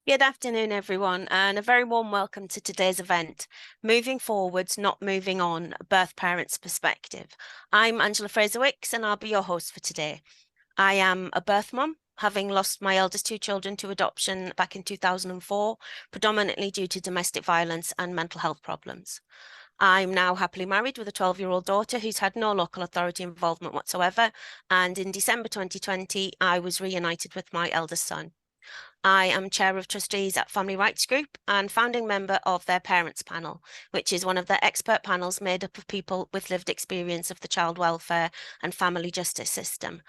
Good afternoon, everyone, and a very warm welcome to today's event, Moving Forwards, Not Moving On, a Birth Parent's Perspective. I'm Angela Fraser-Wicks, and I'll be your host for today. I am a birth mum, having lost my eldest two children to adoption back in 2004, predominantly due to domestic violence and mental health problems. I'm now happily married with a 12-year-old daughter who's had no local authority involvement whatsoever, and in December 2020, I was reunited with my eldest son. I am Chair of Trustees at Family Rights Group and founding member of their Parents Panel, which is one of their expert panels made up of people with lived experience of the child welfare and family justice system.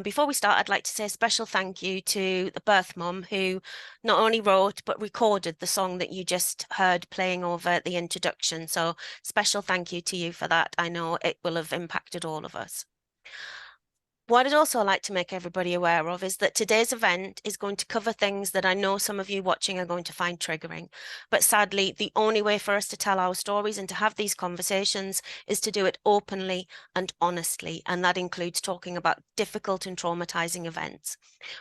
Before we start, I'd like to say a special thank you to the birth mum who not only wrote but recorded the song that you just heard playing over the introduction. So special thank you to you for that. I know it will have impacted all of us. What I'd also like to make everybody aware of is that today's event is going to cover things that I know some of you watching are going to find triggering. But sadly, the only way for us to tell our stories and to have these conversations is to do it openly and honestly. And that includes talking about difficult and traumatizing events.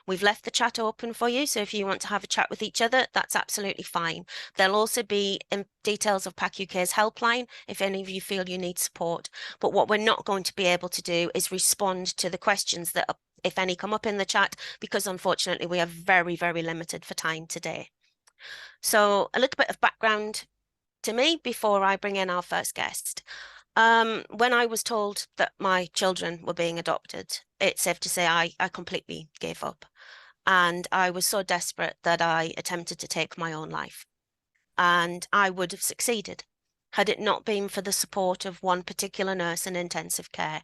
We've left the chat open for you. So if you want to have a chat with each other, that's absolutely fine. There'll also be details of PAC-UK's helpline if any of you feel you need support. But what we're not going to be able to do is respond to the questions that, if any, come up in the chat, because unfortunately we are very, very limited for time today. So a little bit of background to me before I bring in our first guest. When I was told that my children were being adopted, it's safe to say I completely gave up. And I was so desperate that I attempted to take my own life. And I would have succeeded had it not been for the support of one particular nurse in intensive care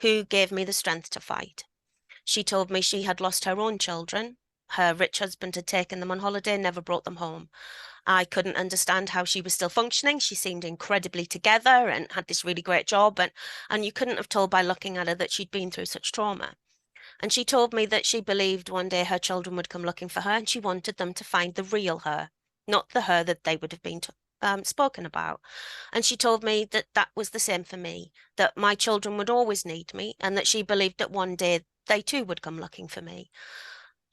who gave me the strength to fight. She told me she had lost her own children. Her rich husband had taken them on holiday and never brought them home. I couldn't understand how she was still functioning. She seemed incredibly together and had this really great job. And you couldn't have told by looking at her that she'd been through such trauma. And she told me that she believed one day her children would come looking for her and she wanted them to find the real her, not the her that they would have been spoken about. And she told me that that was the same for me, that my children would always need me and that she believed that one day they too would come looking for me.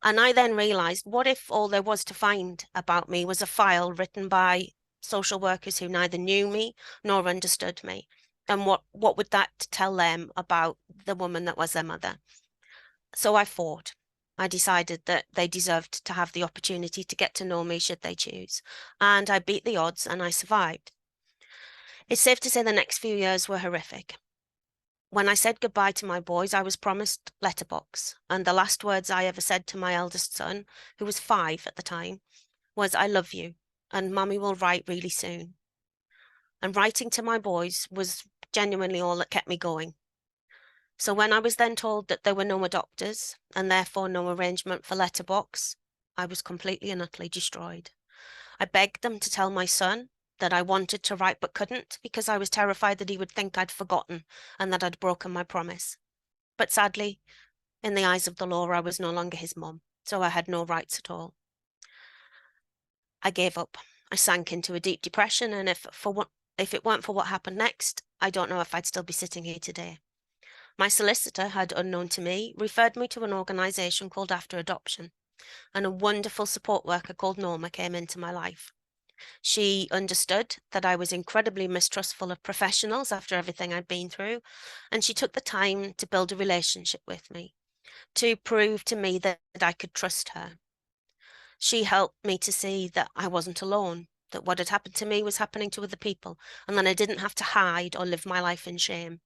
And I then realized, what if all there was to find about me was a file written by social workers who neither knew me nor understood me? And what would that tell them about the woman that was their mother? So I fought. I decided that they deserved to have the opportunity to get to know me should they choose. And I beat the odds and I survived. It's safe to say the next few years were horrific. When I said goodbye to my boys, I was promised letterbox. And the last words I ever said to my eldest son, who was 5 at the time, was, "I love you and Mummy will write really soon." And writing to my boys was genuinely all that kept me going. So when I was then told that there were no adopters and therefore no arrangement for letterbox, I was completely and utterly destroyed. I begged them to tell my son that I wanted to write but couldn't because I was terrified that he would think I'd forgotten and that I'd broken my promise. But sadly, in the eyes of the law, I was no longer his mum, so I had no rights at all. I gave up. I sank into a deep depression, and if it weren't for what happened next, I don't know if I'd still be sitting here today. My solicitor had, unknown to me, referred me to an organisation called After Adoption, and a wonderful support worker called Norma came into my life. She understood that I was incredibly mistrustful of professionals after everything I'd been through, and she took the time to build a relationship with me, to prove to me that I could trust her. She helped me to see that I wasn't alone, that what had happened to me was happening to other people, and that I didn't have to hide or live my life in shame.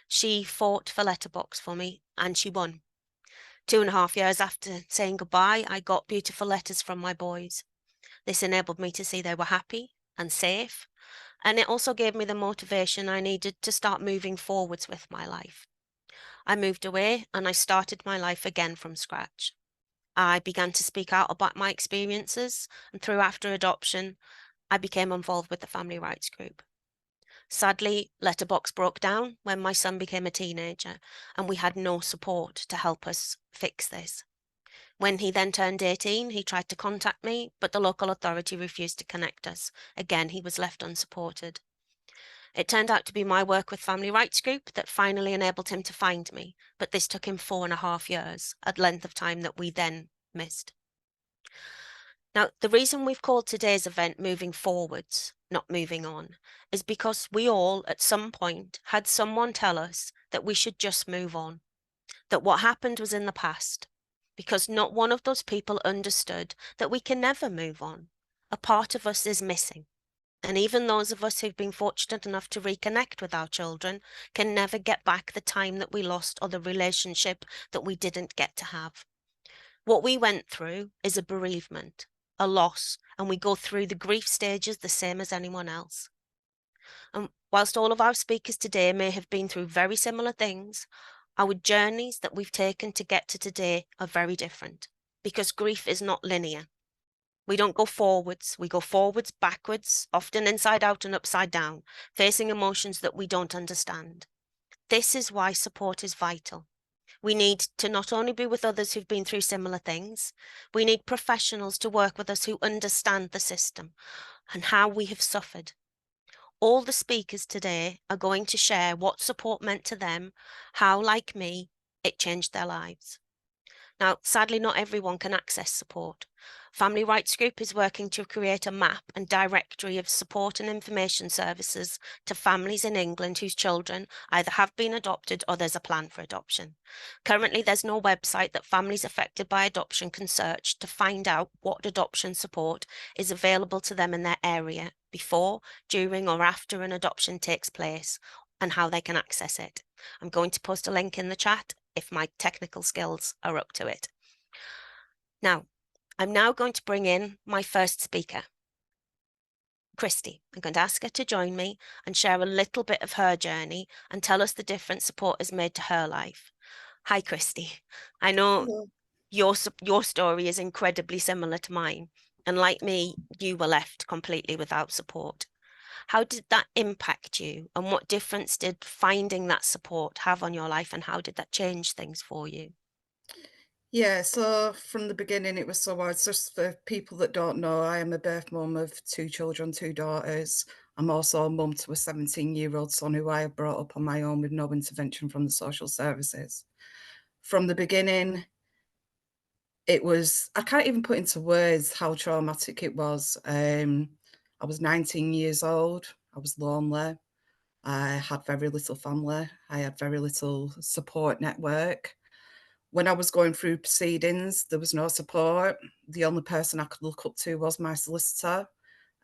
She fought for letterbox for me, and she won. 2.5 years after saying goodbye, I got beautiful letters from my boys. This enabled me to see they were happy and safe, and it also gave me the motivation I needed to start moving forwards with my life. I moved away and I started my life again from scratch. I began to speak out about my experiences, and through After Adoption, I became involved with the Family Rights Group. Sadly, letterbox broke down when my son became a teenager, and we had no support to help us fix this. When he then turned 18, he tried to contact me, but the local authority refused to connect us. Again, he was left unsupported. It turned out to be my work with Family Rights Group that finally enabled him to find me, but this took him 4.5 years, a length of time that we then missed. Now, the reason we've called today's event Moving Forwards, Not Moving On, is because we all, at some point, had someone tell us that we should just move on, that what happened was in the past, because not one of those people understood that we can never move on. A part of us is missing. And even those of us who've been fortunate enough to reconnect with our children can never get back the time that we lost or the relationship that we didn't get to have. What we went through is a bereavement, a loss, and we go through the grief stages the same as anyone else. And whilst all of our speakers today may have been through very similar things, our journeys that we've taken to get to today are very different, because grief is not linear. We don't go forwards, we go forwards, backwards, often inside out and upside down, facing emotions that we don't understand. This is why support is vital. We need to not only be with others who've been through similar things, we need professionals to work with us who understand the system and how we have suffered. All the speakers today are going to share what support meant to them, how, like me, it changed their lives. Now, sadly, not everyone can access support. Family Rights Group is working to create a map and directory of support and information services to families in England whose children either have been adopted or there's a plan for adoption. Currently, there's no website that families affected by adoption can search to find out what adoption support is available to them in their area before, during, or after an adoption takes place, and how they can access it. I'm going to post a link in the chat if my technical skills are up to it. Now, I'm now going to bring in my first speaker, Christy. I'm going to ask her to join me and share a little bit of her journey and tell us the difference support has made to her life. Hi, Christy. I know your story is incredibly similar to mine. And like me, you were left completely without support. How did that impact you? And what difference did finding that support have on your life? And how did that change things for you? Yeah, so from the beginning, it was so hard. Just for people that don't know, I am a birth mum of two children, two daughters. I'm also a mum to a 17-year-old son who I have brought up on my own with no intervention from the social services. From the beginning, it was, I can't even put into words how traumatic it was. I was 19 years old. I was lonely. I had very little family. I had very little support network. When I was going through proceedings, there was no support. The only person I could look up to was my solicitor.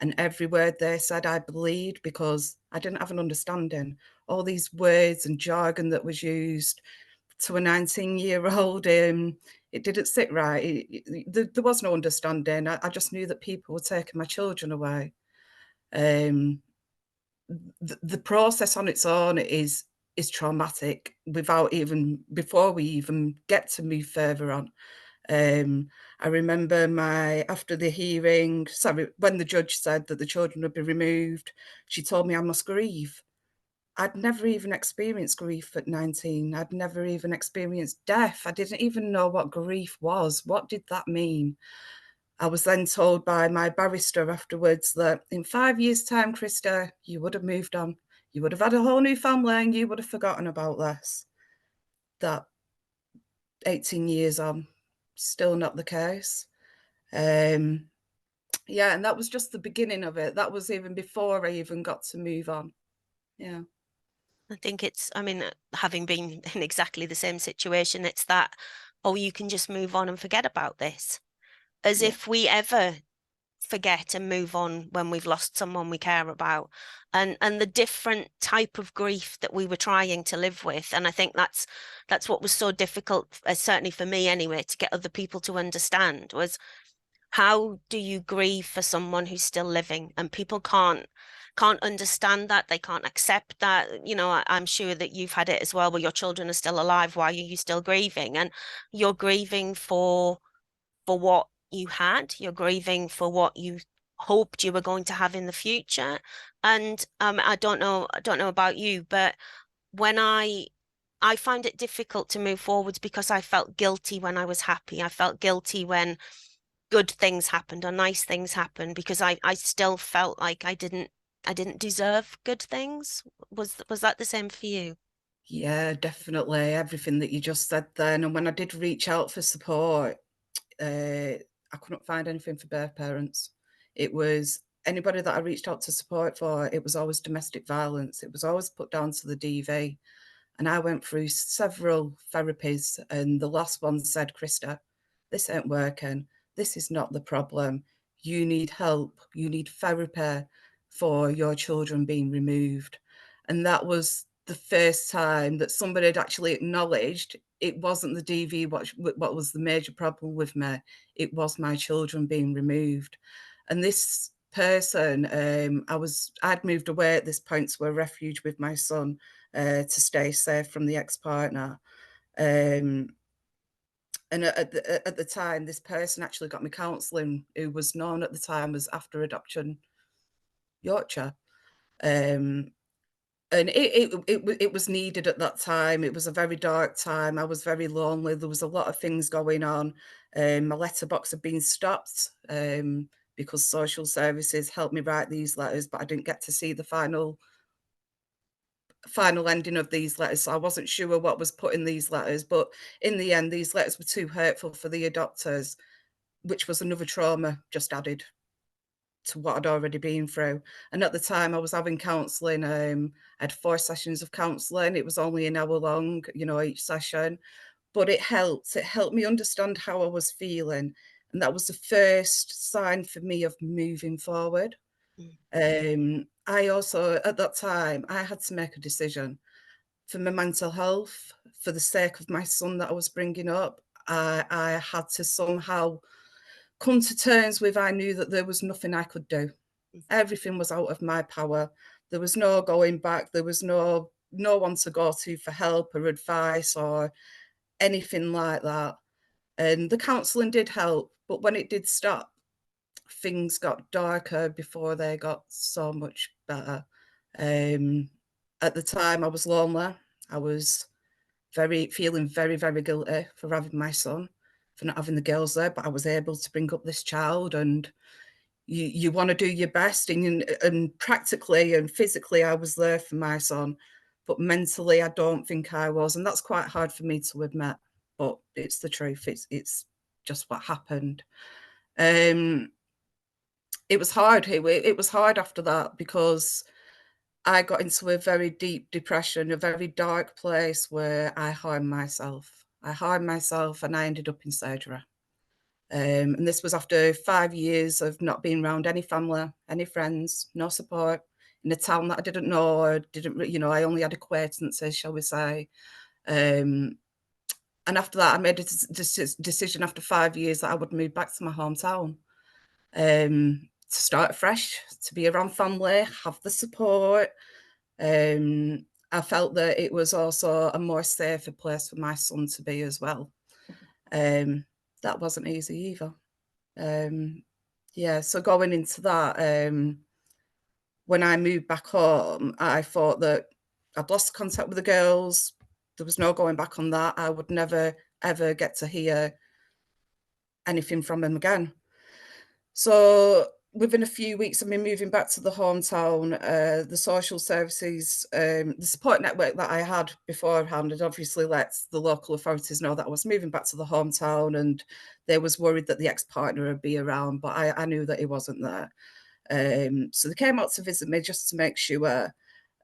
And every word they said, I believed because I didn't have an understanding. All these words and jargon that was used to a 19-year-old, it didn't sit right. There was no understanding. I just knew that people were taking my children away. Um, the process on its own is traumatic without even before we even get to move further on. I remember after the hearing, sorry, when the judge said that the children would be removed, she told me I must grieve. I'd never even experienced grief at 19. I'd never even experienced death. I didn't even know what grief was. What did that mean? I was then told by my barrister afterwards that in 5 years' time, Krista, you would have moved on. You would have had a whole new family and you would have forgotten about this. That 18 years on, still not the case. Um, yeah, and that was just the beginning of it. That was even before I even got to move on. Yeah. I think I mean, having been in exactly the same situation, it's that, oh, you can just move on and forget about this. As Yeah. if we ever forget and move on when we've lost someone we care about, and the different type of grief that we were trying to live with. And I think that's what was so difficult, certainly for me anyway, to get other people to understand was, how do you grieve for someone who's still living? And people can't understand that, they can't accept that. I'm sure that you've had it as well, where your children are still alive. Why are you still grieving? And you're grieving for what you had, you're grieving for what you hoped you were going to have in the future. And I don't know about you, but when I find it difficult to move forwards because I felt guilty when I was happy. I felt guilty when good things happened or nice things happened, because I still felt like I didn't deserve good things. Was that the same for you? Yeah, definitely. Everything that you just said then. And when I did reach out for support, I couldn't find anything for birth parents. It was anybody that I reached out to support for, it was always domestic violence. It was always put down to the DV. And I went through several therapies, and the last one said, Krista, this ain't working. This is not the problem. You need help. You need therapy for your children being removed. And that was the first time that somebody had actually acknowledged it wasn't the DV what was the major problem with me. It was my children being removed. And this person, I'd moved away at this point to a refuge with my son to stay safe from the ex-partner. And at the time, this person actually got me counselling, who was known at the time as After Adoption Yorkshire. And it was needed at that time. It was a very dark time. I was very lonely. There was a lot of things going on. My letterbox had been stopped because social services helped me write these letters, but I didn't get to see the final ending of these letters. So I wasn't sure what was put in these letters. But in the end, these letters were too hurtful for the adopters, which was another trauma just added to what I'd already been through. And at the time I was having counselling. I had 4 sessions of counselling. It was only an hour long, each session, but it helped. It helped me understand how I was feeling. And that was the first sign for me of moving forward. I also, at that time, I had to make a decision for my mental health, for the sake of my son that I was bringing up. I had to somehow come to terms with, I knew that there was nothing I could do. Everything was out of my power. There was no going back. There was no one to go to for help or advice or anything like that. And the counselling did help, but when it did stop, things got darker before they got so much better. At the time, I was lonely. I was feeling very, very guilty for having my son, for not having the girls there, but I was able to bring up this child, and you want to do your best, and practically and physically I was there for my son, but mentally I don't think I was, and that's quite hard for me to admit, but it's the truth. It's just what happened. It was hard. It was hard after that because I got into a very deep depression, a very dark place where I harmed myself. And I ended up in surgery. And this was after 5 years of not being around any family, any friends, no support, in a town that I didn't know, or I only had acquaintances, shall we say. And after that, I made a decision after 5 years that I would move back to my hometown, to start fresh, to be around family, have the support. I felt that it was also a more safer place for my son to be as well. That wasn't easy either. So going into that, when I moved back home, I thought that I'd lost contact with the girls. There was no going back on that. I would never, ever get to hear anything from them again. So within a few weeks of me moving back to the hometown, the social services, the support network that I had beforehand had obviously let the local authorities know that I was moving back to the hometown, and they was worried that the ex-partner would be around, but I knew that he wasn't there. So they came out to visit me just to make sure,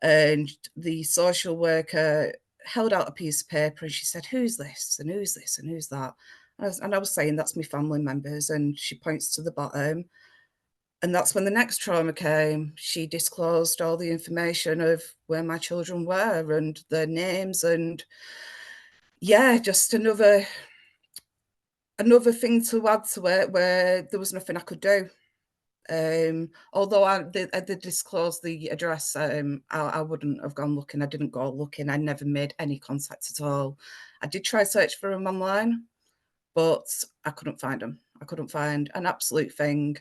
and the social worker held out a piece of paper and she said, "Who's this? And who's this? And who's that?" And I was saying, "That's my family members." And she points to the bottom. And that's when the next trauma came. She disclosed all the information of where my children were and their names. And yeah, just another thing to add to it, where there was nothing I could do. Although I did disclose the address, I wouldn't have gone looking. I didn't go looking. I never made any contact at all. I did try search for him online, but I couldn't find him. I couldn't find an absolute thing.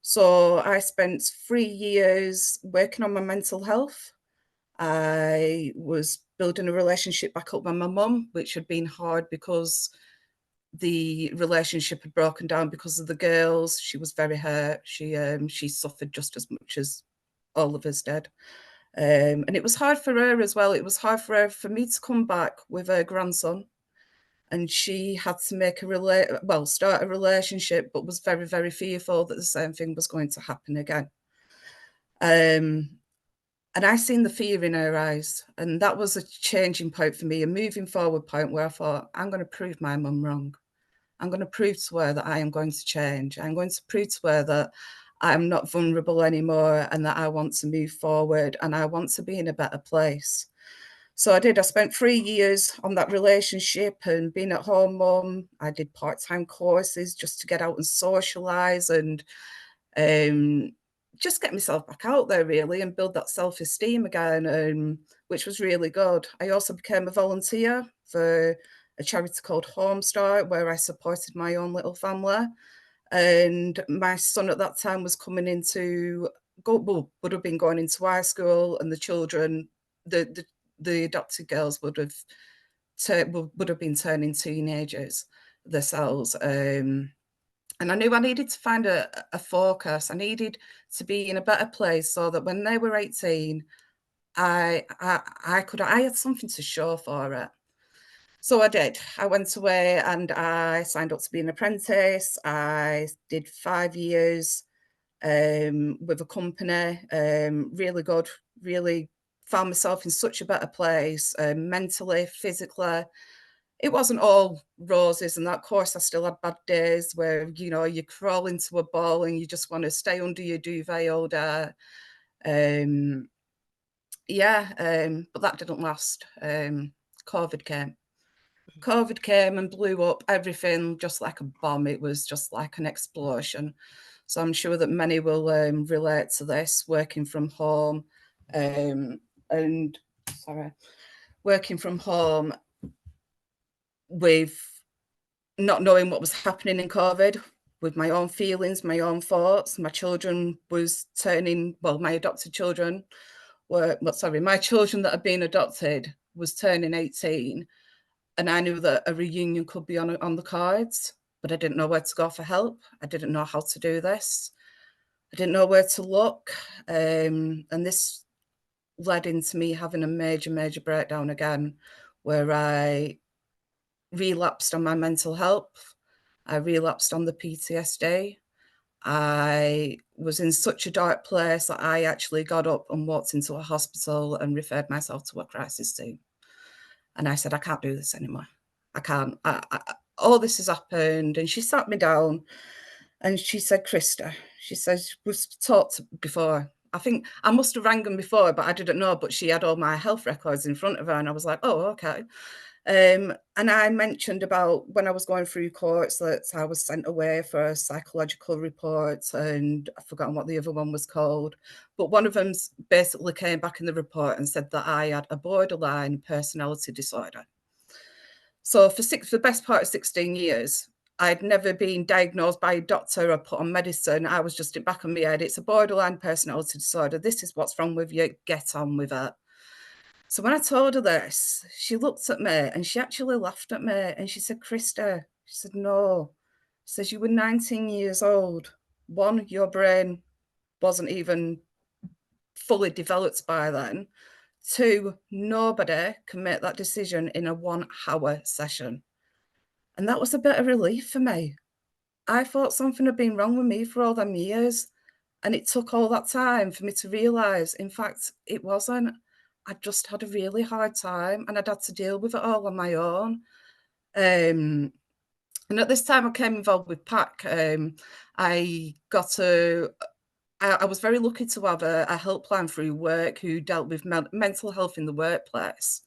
So I spent 3 years working on my mental health. I was building a relationship back up with my mum, which had been hard because the relationship had broken down because of the girls. She was very hurt. She suffered just as much as all of us did. And it was hard for her as well. It was hard for her for me to come back with her grandson. and she had to make start a relationship, but was very, very fearful that the same thing was going to happen again. And I seen the fear in her eyes, and that was a changing point for me, a moving forward point where I thought, I'm going to prove my mum wrong. I'm going to prove to her that I am going to change. I'm going to prove to her that I'm not vulnerable anymore and that I want to move forward and I want to be in a better place. So I did. I spent 3 years on that relationship and being at home mum. I did part-time courses just to get out and socialise and just get myself back out there really and build that self-esteem again, which was really good. I also became a volunteer for a charity called Homestar, where I supported my own little family. And my son at that time was coming would have been going into high school, and the children, the adopted girls would have been turning teenagers themselves. And I knew I needed to find a focus. I needed to be in a better place so that when they were 18, I had something to show for it. So I did. I went away and I signed up to be an apprentice. I did 5 years with a company, really good, really found myself in such a better place, mentally, physically. It wasn't all roses, and that course I still had bad days where, you know, you crawl into a ball and you just want to stay under your duvet all day. But that didn't last. COVID came. COVID came and blew up everything just like a bomb. It was just like an explosion. So I'm sure that many will relate to this, working from home working from home with not knowing what was happening in COVID, with my own feelings, my own thoughts. My children was turning, my adopted children my children that had been adopted was turning 18. And I knew that a reunion could be on the cards, but I didn't know where to go for help. I didn't know how to do this. I didn't know where to look. And this led into me having a major, major breakdown again, where I relapsed on my mental health. I relapsed on the PTSD. I was in such a dark place that I actually got up and walked into a hospital and referred myself to a crisis team. And I said, I can't do this anymore. I can't. All this has happened. And she sat me down and she said, Krista, she says, we've talked before. I think I must have rang them before, but I didn't know. But she had all my health records in front of her. And I was like, oh, okay. And I mentioned about when I was going through courts that I was sent away for a psychological report, and I've forgotten what the other one was called. But one of them basically came back in the report and said that I had a borderline personality disorder. So for the best part of 16 years, I'd never been diagnosed by a doctor or put on medicine. I was just back in my head. It's a borderline personality disorder. This is what's wrong with you. Get on with it. So when I told her this, she looked at me and she actually laughed at me and she said, Krista, she said, no. She says, you were 19 years old. One, your brain wasn't even fully developed by then. Two, nobody can make that decision in a 1 hour session. And that was a bit of relief for me. I thought something had been wrong with me for all them years. And it took all that time for me to realise, in fact, it wasn't. I just had a really hard time and I'd had to deal with it all on my own. And at this time I came involved with PAC. I was very lucky to have a helpline through work who dealt with mental health in the workplace,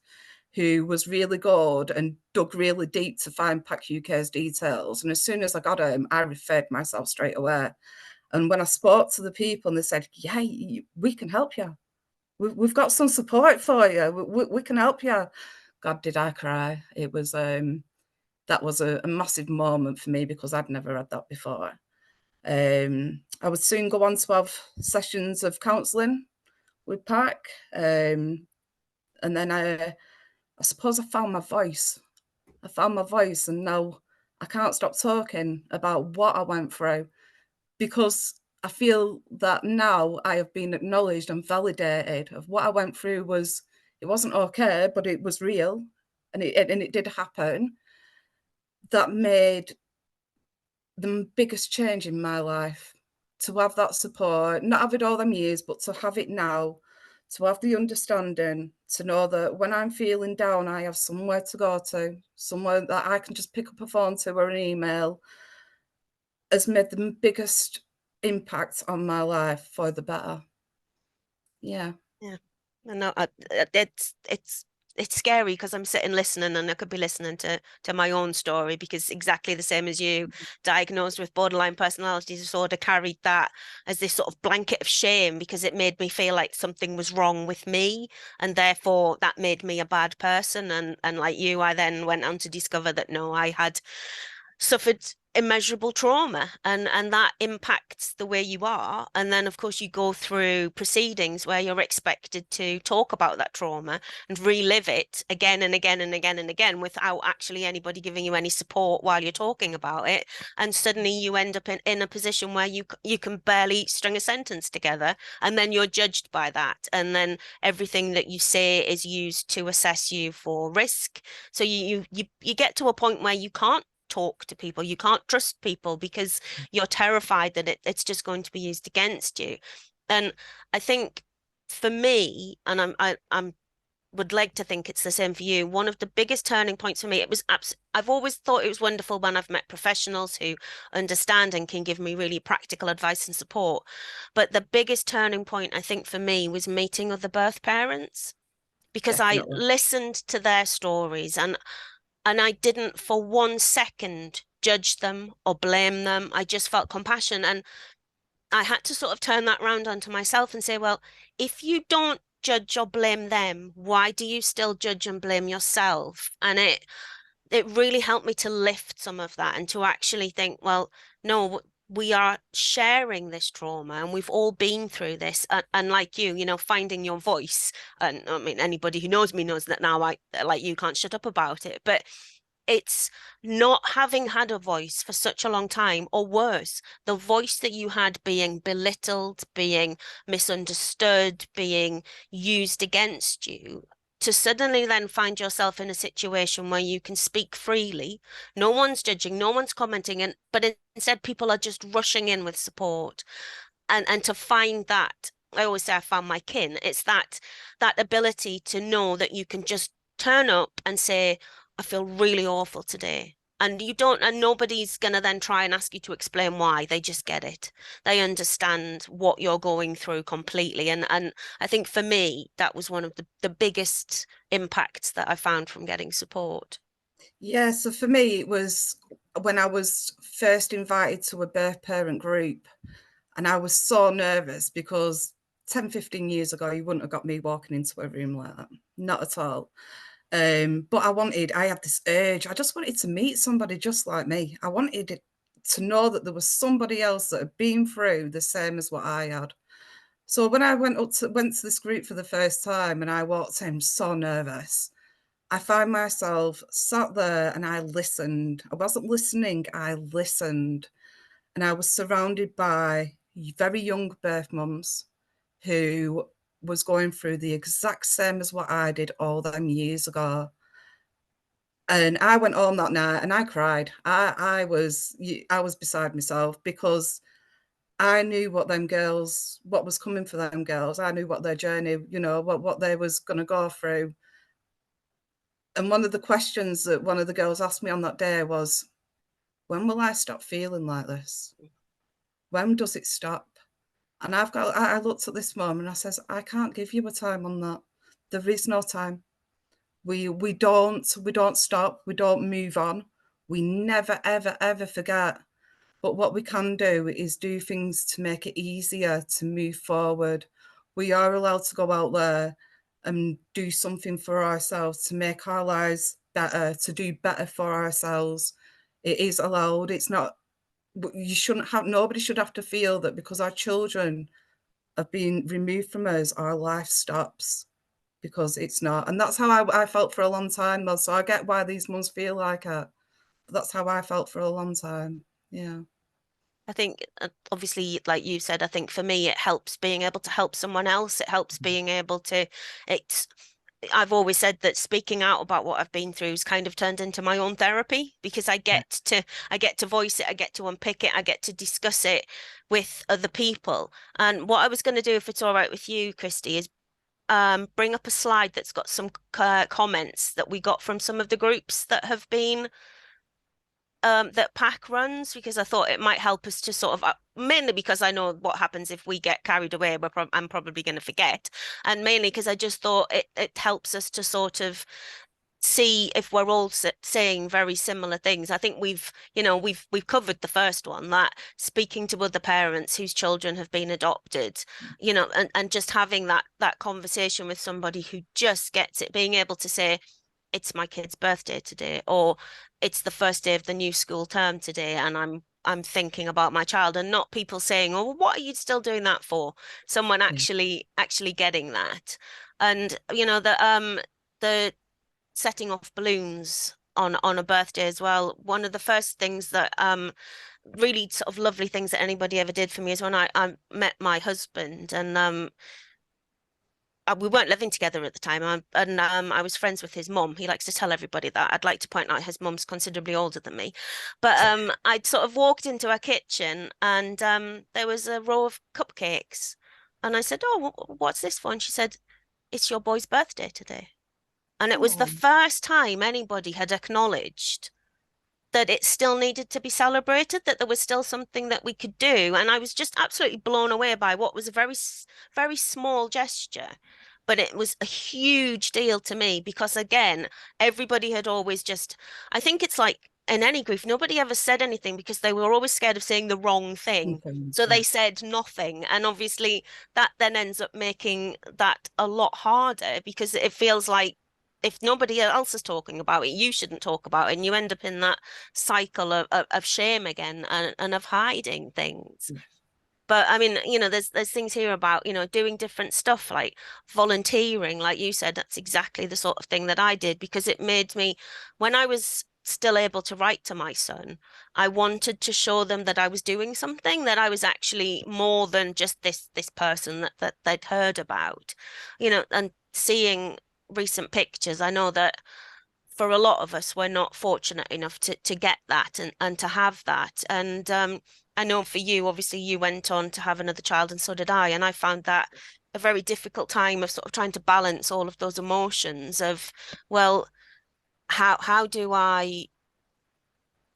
who was really good and dug really deep to find PAC-UK's details. And as soon as I got him, I referred myself straight away. And when I spoke to the people and they said, yeah, we can help you. We've got some support for you. We can help you. God, did I cry. It was, that was a massive moment for me because I'd never had that before. I would soon go on to have sessions of counselling with PAC. And then I suppose I found my voice. And now I can't stop talking about what I went through, because I feel that now I have been acknowledged and validated of what I went through. It wasn't okay, but it was real, and it did happen. that made the biggest change in my life. To have that support, not have it all them years, but to have it now, to have the understanding, to know that when I'm feeling down, I have somewhere to go to, somewhere that I can just pick up a phone to or an email, has made the biggest impact on my life for the better. Yeah. Yeah. No, it's scary because I'm sitting listening, and I could be listening to my own story, because exactly the same as you, diagnosed with borderline personality disorder, carried that as this sort of blanket of shame, because it made me feel like something was wrong with me, and therefore that made me a bad person. And like you, I then went on to discover that no, I had suffered immeasurable trauma, and that impacts the way you are. And then of course you go through proceedings where you're expected to talk about that trauma and relive it again and again and again and again without actually anybody giving you any support while you're talking about it. And suddenly you end up in a position where you can barely string a sentence together, and then you're judged by that, and then everything that you say is used to assess you for risk. So you get to a point where you can't talk to people, you can't trust people, because you're terrified that it's just going to be used against you. And I think for me, and I'm would like to think it's the same for you, one of the biggest turning points for me, it was I've always thought it was wonderful when I've met professionals who understand and can give me really practical advice and support. But the biggest turning point, I think, for me was meeting other birth parents, because I Definitely. listened to their stories, and I didn't for 1 second judge them or blame them. I just felt compassion. And I had to sort of turn that round onto myself and say, well, if you don't judge or blame them, why do you still judge and blame yourself? And it really helped me to lift some of that and to actually think, well, no, we are sharing this trauma, and we've all been through this. And like you know, finding your voice. And I mean, anybody who knows me knows that now I, like you, can't shut up about it. But it's not having had a voice for such a long time, or worse, the voice that you had being belittled, being misunderstood, being used against you, to suddenly then find yourself in a situation where you can speak freely. No one's judging, no one's commenting, but instead people are just rushing in with support. And to find that, I always say I found my kin. It's that ability to know that you can just turn up and say, I feel really awful today. And you don't, and nobody's gonna then try and ask you to explain why. They just get it. They understand what you're going through completely. And I think for me, that was one of the biggest impacts that I found from getting support. Yeah, so for me, it was when I was first invited to a birth parent group, and I was so nervous because 10, 15 years ago, you wouldn't have got me walking into a room like that. Not at all. But I had this urge. I just wanted to meet somebody just like me. I wanted it to know that there was somebody else that had been through the same as what I had. So when I went to this group for the first time and I walked in so nervous, I found myself sat there and I listened. I wasn't listening, I listened. And I was surrounded by very young birth mums who was going through the exact same as what I did all them years ago. And I went home that night and I cried. I was beside myself, because I knew what was coming for them girls. I knew what their journey, what they was going to go through. And one of the questions that one of the girls asked me on that day was, when will I stop feeling like this? When does it stop? And I looked at this mum and I says, I can't give you a time on that. There is no time. We don't stop. We don't move on. We never, ever, ever forget. But what we can do is do things to make it easier to move forward. We are allowed to go out there and do something for ourselves to make our lives better, to do better for ourselves. It is allowed. It's not, nobody should have to feel that because our children have been removed from us, our life stops, because it's not. And that's how I felt for a long time, though. So I get why these mums feel like it. But that's how I felt for a long time. Yeah. I think, obviously, like you said, I think for me, it helps being able to help someone else. It helps being able to, it's I've always said that speaking out about what I've been through has kind of turned into my own therapy, because Yeah. I get to voice it, I get to unpick it, I get to discuss it with other people. And what I was going to do, if it's all right with you, Christy, is bring up a slide that's got some comments that we got from some of the groups that have been that PAC runs, because I thought it might help us to sort of, mainly because I know what happens if we get carried away. I'm probably going to forget, and mainly because I just thought it helps us to sort of see if we're all saying very similar things. I think we've covered the first one, that speaking to other parents whose children have been adopted, and just having that conversation with somebody who just gets it, being able to say, it's my kid's birthday today, or it's the first day of the new school term today, and I'm thinking about my child, and not people saying, "Oh, what are you still doing that for?" Someone Yeah. actually getting that. And the setting off balloons on a birthday as well. One of the first things that really sort of lovely things that anybody ever did for me is when I met my husband, and we weren't living together at the time, and I was friends with his mum. He likes to tell everybody that. I'd like to point out his mum's considerably older than me. But I'd sort of walked into our kitchen, and there was a row of cupcakes. And I said, "Oh, what's this for?" And she said, "It's your boy's birthday today." And it was the Oh, first time anybody had acknowledged that it still needed to be celebrated, that there was still something that we could do. And I was just absolutely blown away by what was a very small gesture. But it was a huge deal to me, because, again, everybody had always just, I think it's like in any grief, nobody ever said anything because they were always scared of saying the wrong thing. something. So Yeah. they said nothing. And obviously that then ends up making that a lot harder, because it feels like if nobody else is talking about it, you shouldn't talk about it. And you end up in that cycle of shame again, and of hiding things. Yeah. But I mean, there's things here about, doing different stuff like volunteering, like you said. That's exactly the sort of thing that I did, because it made me, when I was still able to write to my son, I wanted to show them that I was doing something, that I was actually more than just this person that they'd heard about, and seeing recent pictures. I know that for a lot of us, we're not fortunate enough to get that, and to have that. And I know for you, obviously, you went on to have another child, and so did I. And I found that a very difficult time of sort of trying to balance all of those emotions of, well, how do I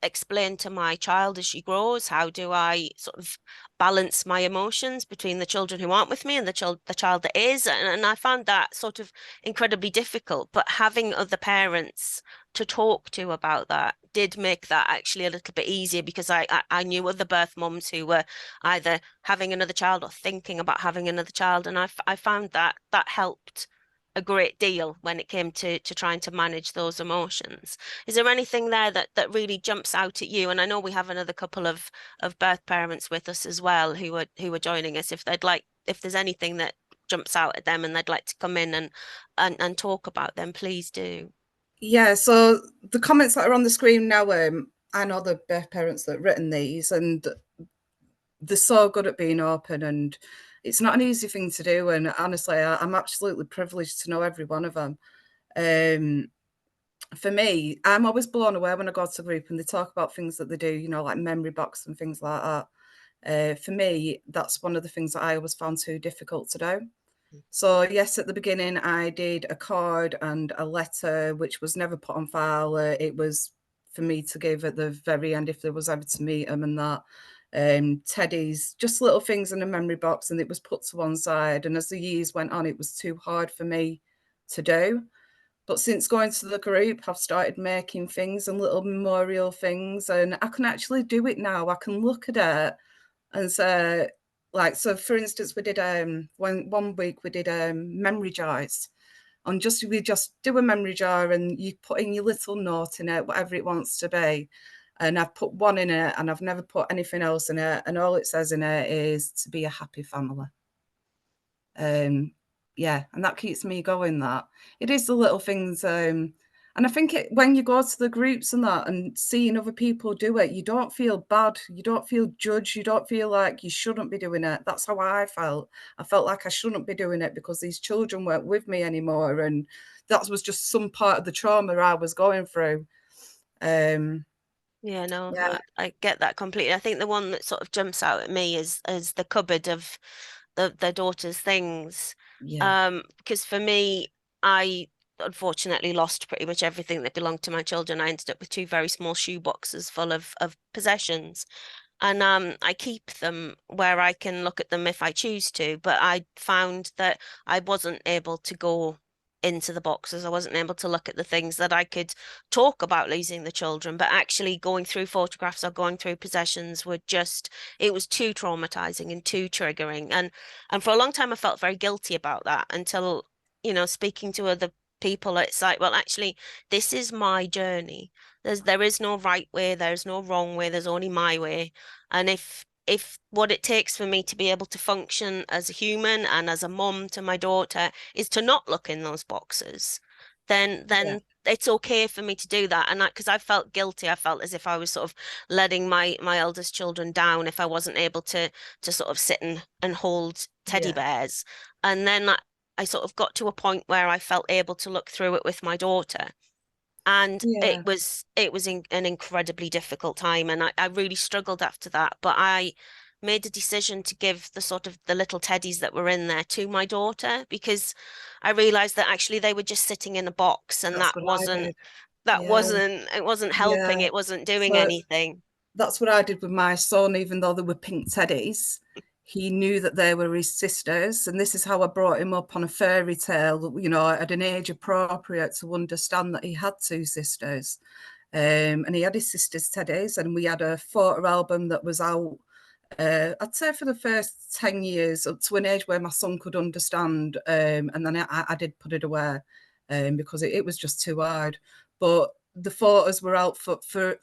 explain to my child as she grows? How do I sort of balance my emotions between the children who aren't with me and the child that is? And I found that sort of incredibly difficult. But having other parents to talk to about that did make that actually a little bit easier, because I knew other birth mums who were either having another child or thinking about having another child, and I found that helped a great deal when it came to trying to manage those emotions. Is there anything there that really jumps out at you? And I know we have another couple of birth parents with us as well, who are joining us. If there's anything that jumps out at them and they'd like to come in and talk about them, please do. Yeah, so the comments that are on the screen now, I know the birth parents that written these, and they're so good at being open, and it's not an easy thing to do. And honestly, I'm absolutely privileged to know every one of them. Um, for me, I'm always blown away when I go to a group and they talk about things that they do, like memory box and things like that. For me, that's one of the things that I always found too difficult to do. So yes, at the beginning, I did a card and a letter, which was never put on file. It was for me to give at the very end if there was ever to meet them, and that. Teddies, just little things in a memory box, and it was put to one side. And as the years went on, it was too hard for me to do. But since going to the group, I've started making things and little memorial things, and I can actually do it now. I can look at it and say, like, so for instance, we did one week we did memory jars. And we just do a memory jar and you put in your little note in it, whatever it wants to be. And I've put one in it and I've never put anything else in it. And all it says in it is to be a happy family. Yeah, and that keeps me going. That it is the little things. And I think when you go to the groups and that and seeing other people do it, you don't feel bad. You don't feel judged. You don't feel like you shouldn't be doing it. That's how I felt. I felt like I shouldn't be doing it because these children weren't with me anymore. And that was just some part of the trauma I was going through. Yeah, no, Yeah, I get that completely. I think the one that sort of jumps out at me is the cupboard of their daughter's things. yeah, Because for me, I unfortunately lost pretty much everything that belonged to my children. I ended up with two very small shoe boxes full of possessions. And I keep them where I can look at them if I choose to, but I found that I wasn't able to go into the boxes. I wasn't able to look at the things that I could talk about losing the children, but actually going through photographs or going through possessions were just, it was too traumatizing and too triggering. And for a long time I felt very guilty about that until, speaking to other people, it's like, well, actually, this is my journey. There is no right way, there's no wrong way, there's only my way. And if what it takes for me to be able to function as a human and as a mum to my daughter is to not look in those boxes, then yeah, then it's okay for me to do that. And because I felt guilty, I felt as if I was sort of letting my eldest children down if I wasn't able to sort of sit and hold teddy yeah, bears. And then I sort of got to a point where I felt able to look through it with my daughter, and it yeah. was an incredibly difficult time, and I really struggled after that, but I made a decision to give the sort of the little teddies that were in there to my daughter, because I realized that actually they were just sitting in a box, and That's what I did. Yeah, it wasn't yeah. helping, it wasn't doing So anything. that's what I did with my son, even though they were pink teddies. He knew that they were his sisters. And this is how I brought him up on a fairy tale, at an age appropriate to understand that he had two sisters. And he had his sisters' teddies, and we had a photo album that was out, I'd say for the first 10 years, up to an age where my son could understand. And then I did put it away because it was just too hard. But the photos were out for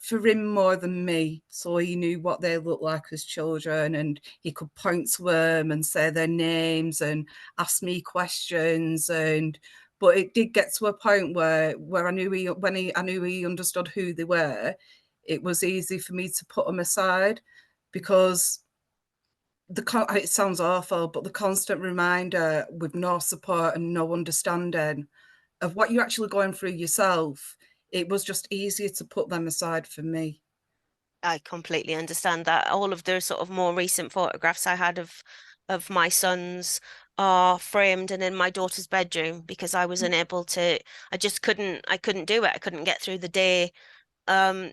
him more than me. So he knew what they looked like as children, and he could point to them and say their names and ask me questions. But it did get to a point where I knew I knew he understood who they were. It was easy for me to put them aside because it sounds awful, but the constant reminder with no support and no understanding of what you're actually going through yourself, it was just easier to put them aside for me. I completely understand that. All of the sort of more recent photographs I had of my sons are framed and in my daughter's bedroom, because I was unable to, I couldn't do it. I couldn't get through the day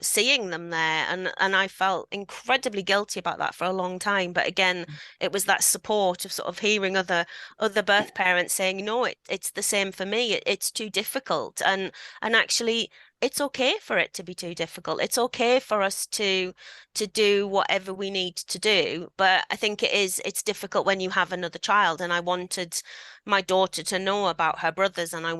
seeing them there, and I felt incredibly guilty about that for a long time. But again, it was that support of sort of hearing other birth parents saying, no, it's the same for me, it's too difficult, and actually it's okay for it to be too difficult. It's okay for us to do whatever we need to do, but I think it's difficult when you have another child, and I wanted my daughter to know about her brothers, and I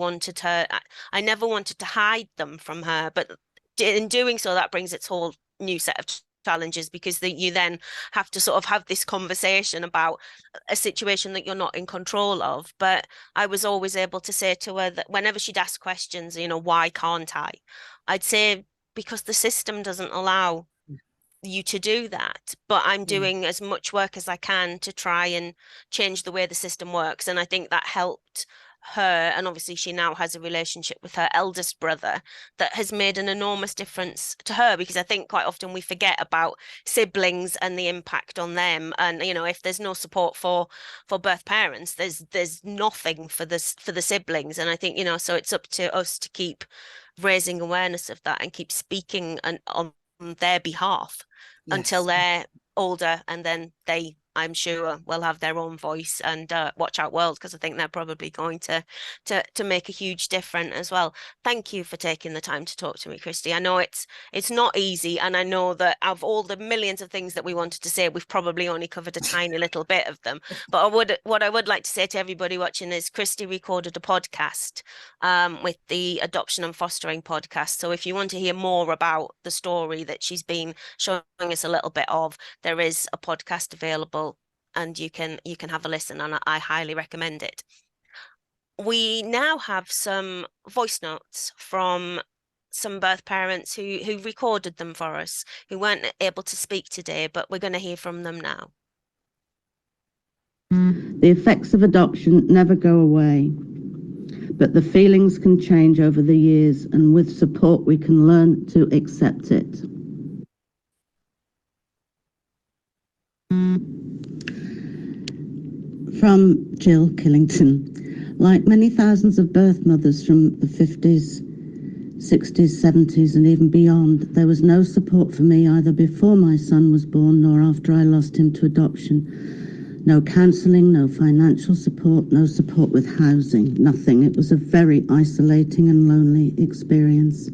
never wanted to hide them from her, but in doing so, that brings its whole new set of challenges, because you then have to sort of have this conversation about a situation that you're not in control of. But I was always able to say to her that whenever she'd ask questions, why can't I? I'd say because the system doesn't allow you to do that, but I'm Yeah, doing as much work as I can to try and change the way the system works. And I think that helped her. And obviously, she now has a relationship with her eldest brother that has made an enormous difference to her, because I think quite often we forget about siblings and the impact on them. And if there's no support for birth parents, there's nothing for the siblings. And I think, so it's up to us to keep raising awareness of that and keep speaking on their behalf until yes, they're older, and then I'm sure, will have their own voice. And Watch Out World, because I think they're probably going to make a huge difference as well. Thank you for taking the time to talk to me, Christy. I know it's not easy, and I know that of all the millions of things that we wanted to say, we've probably only covered a tiny little bit of them. But what I would like to say to everybody watching is Christy recorded a podcast with the Adoption and Fostering podcast. So if you want to hear more about the story that she's been showing us a little bit of, there is a podcast available, and you can have a listen, and I highly recommend it. we now have some voice notes from some birth parents who recorded them for us, who weren't able to speak today, but we're going to hear from them now. The effects of adoption never go away, but the feelings can change over the years, and with support we can learn to accept it. From Jill Killington. Like many thousands of birth mothers from the 50s, 60s, 70s and even beyond, there was no support for me either before my son was born nor after I lost him to adoption. No counselling, no financial support, no support with housing, nothing. It was a very isolating and lonely experience.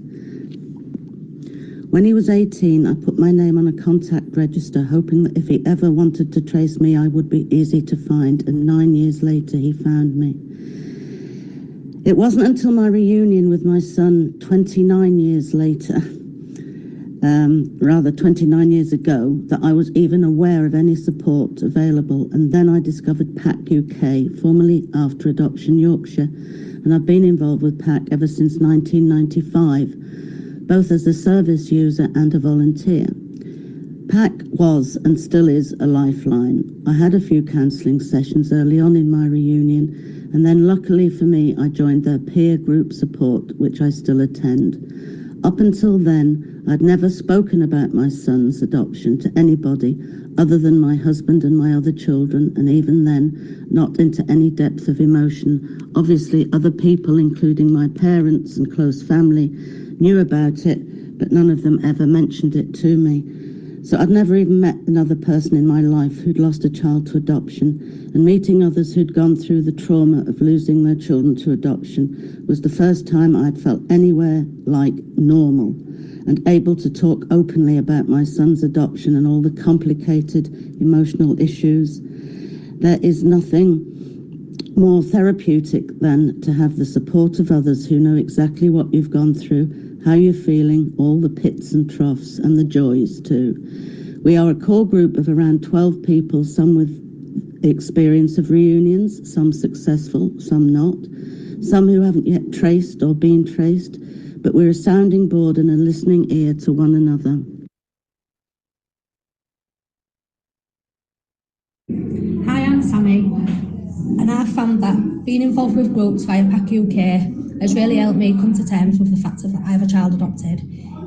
When he was 18, I put my name on a contact register, hoping that if he ever wanted to trace me, I would be easy to find, and 9 years later he found me. It wasn't until my reunion with my son 29 years later, 29 years ago, that I was even aware of any support available, and then I discovered PAC-UK, formerly After Adoption Yorkshire, and I've been involved with PAC ever since 1995, both as a service user and a volunteer. PAC was and still is a lifeline. I had a few counselling sessions early on in my reunion, and then luckily for me, I joined their peer group support, which I still attend. Up until then, I'd never spoken about my son's adoption to anybody other than my husband and my other children, and even then, not into any depth of emotion. Obviously, other people, including my parents and close family, knew about it, but none of them ever mentioned it to me. So I'd never even met another person in my life who'd lost a child to adoption, and meeting others who'd gone through the trauma of losing their children to adoption was the first time I'd felt anywhere like normal and able to talk openly about my son's adoption and all the complicated emotional issues. There is nothing more therapeutic than to have the support of others who know exactly what you've gone through, how you're feeling, all the pits and troughs and the joys too. We are a core group of around 12 people, some with experience of reunions, some successful, some not, some who haven't yet traced or been traced, but we're a sounding board and a listening ear to one another. Hi, I'm Sammy, and I've found that being involved with groups via PAC-UK has really helped me come to terms with the fact that I have a child adopted.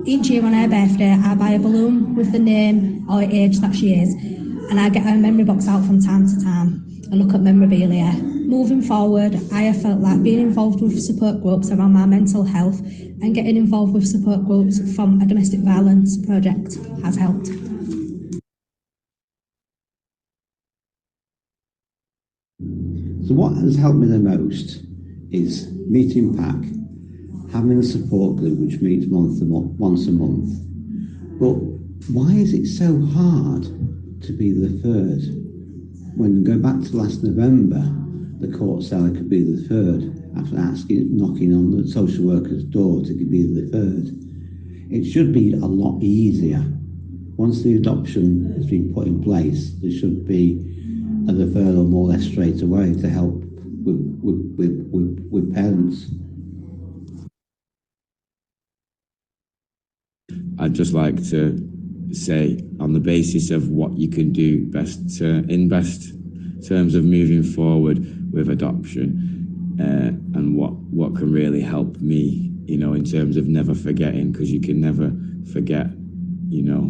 Each year on her birthday, I buy a balloon with the name or age that she is, and I get her memory box out from time to time and look at memorabilia. Moving forward, I have felt like being involved with support groups around my mental health and getting involved with support groups from a domestic violence project has helped. So what has helped me the most is meeting PAC, having a support group which meets once a month. But why is it so hard to be referred? When we go back to last November, the court said I could be referred after knocking on the social worker's door to be referred. It should be a lot easier. Once the adoption has been put in place, there should be a referral more or less straight away to help with parents. I'd just like to say, on the basis of what you can do best in best terms of moving forward with adoption, and what can really help me, in terms of never forgetting, because you can never forget,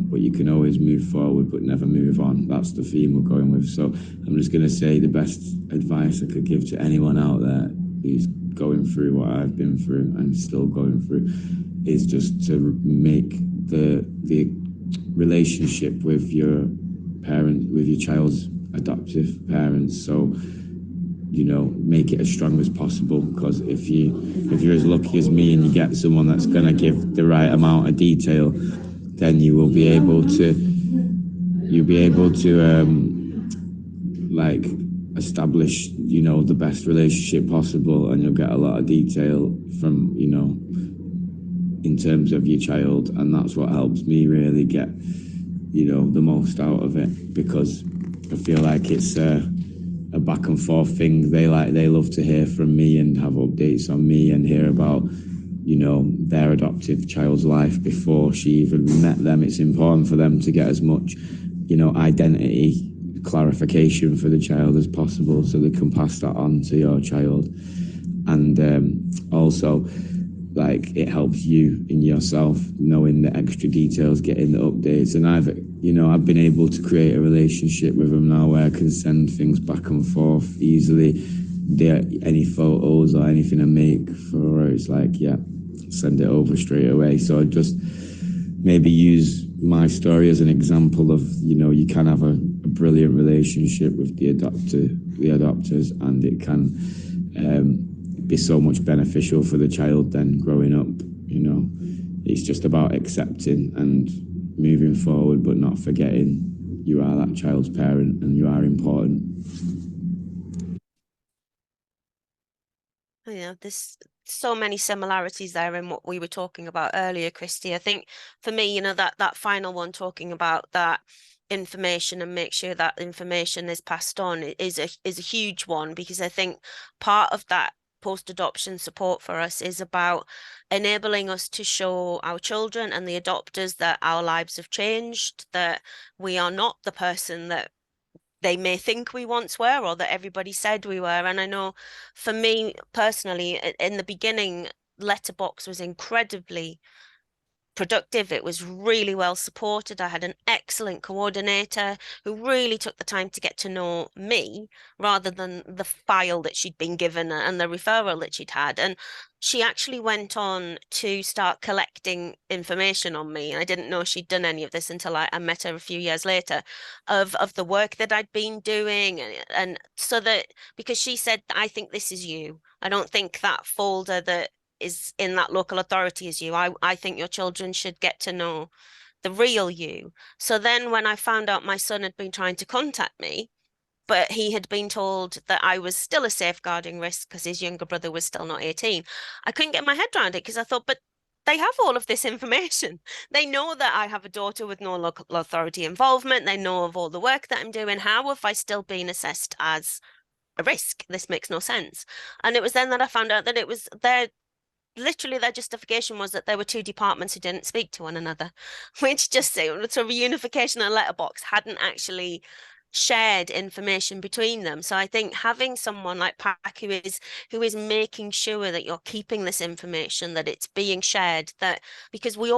but you can always move forward but never move on. That's the theme we're going with. So I'm just going to say the best advice I could give to anyone out there who's going through what I've been through and still going through is just to make the relationship with your parent, with your child's adoptive parents, so make it as strong as possible, because if you're as lucky as me and you get someone that's going to give the right amount of detail, then you will be able to establish the best relationship possible, and you'll get a lot of detail from in terms of your child, and that's what helps me really get the most out of it, because I feel like it's a a back and forth thing. They love to hear from me and have updates on me and hear about, you know, their adoptive child's life before she even met them. It's important for them to get as much, you know, identity clarification for the child as possible, so they can pass that on to your child. And also, like, it helps you in yourself knowing the extra details, getting the updates. And I've been able to create a relationship with them now where I can send things back and forth easily. Any photos or anything I make for her, it's like, yeah, send it over straight away. So I just maybe use my story as an example of, you know, you can have a brilliant relationship with the adopters, and it can be so much beneficial for the child then growing up. You know, it's just about accepting and moving forward, but not forgetting you are that child's parent and you are important. Yeah, there's so many similarities there in what we were talking about earlier, Christy. I think for me, you know, that final one, talking about that information and make sure that information is passed on, is a huge one, because I think part of that post-adoption support for us is about enabling us to show our children and the adopters that our lives have changed, that we are not the person that they may think we once were, or that everybody said we were. And I know for me personally, in the beginning, Letterbox was incredibly productive. It was really well supported. I had an excellent coordinator who really took the time to get to know me rather than the file that she'd been given and the referral that she'd had. And she actually went on to start collecting information on me. I didn't know she'd done any of this until I met her a few years later, of the work that I'd been doing. And so that, because she said, I think this is you. I don't think that folder that is in that local authority is you. I think your children should get to know the real you. So then when I found out my son had been trying to contact me, but he had been told that I was still a safeguarding risk because his younger brother was still not 18, I couldn't get my head around it, because I thought, but they have all of this information. They know that I have a daughter with no local authority involvement. They know of all the work that I'm doing. How have I still been assessed as a risk? This makes no sense. And it was then that I found out that it was literally their justification was that there were two departments who didn't speak to one another, which just sort of unification and letterbox hadn't actually shared information between them. So I think having someone like PAC who is making sure that you're keeping this information, that it's being shared, that because we've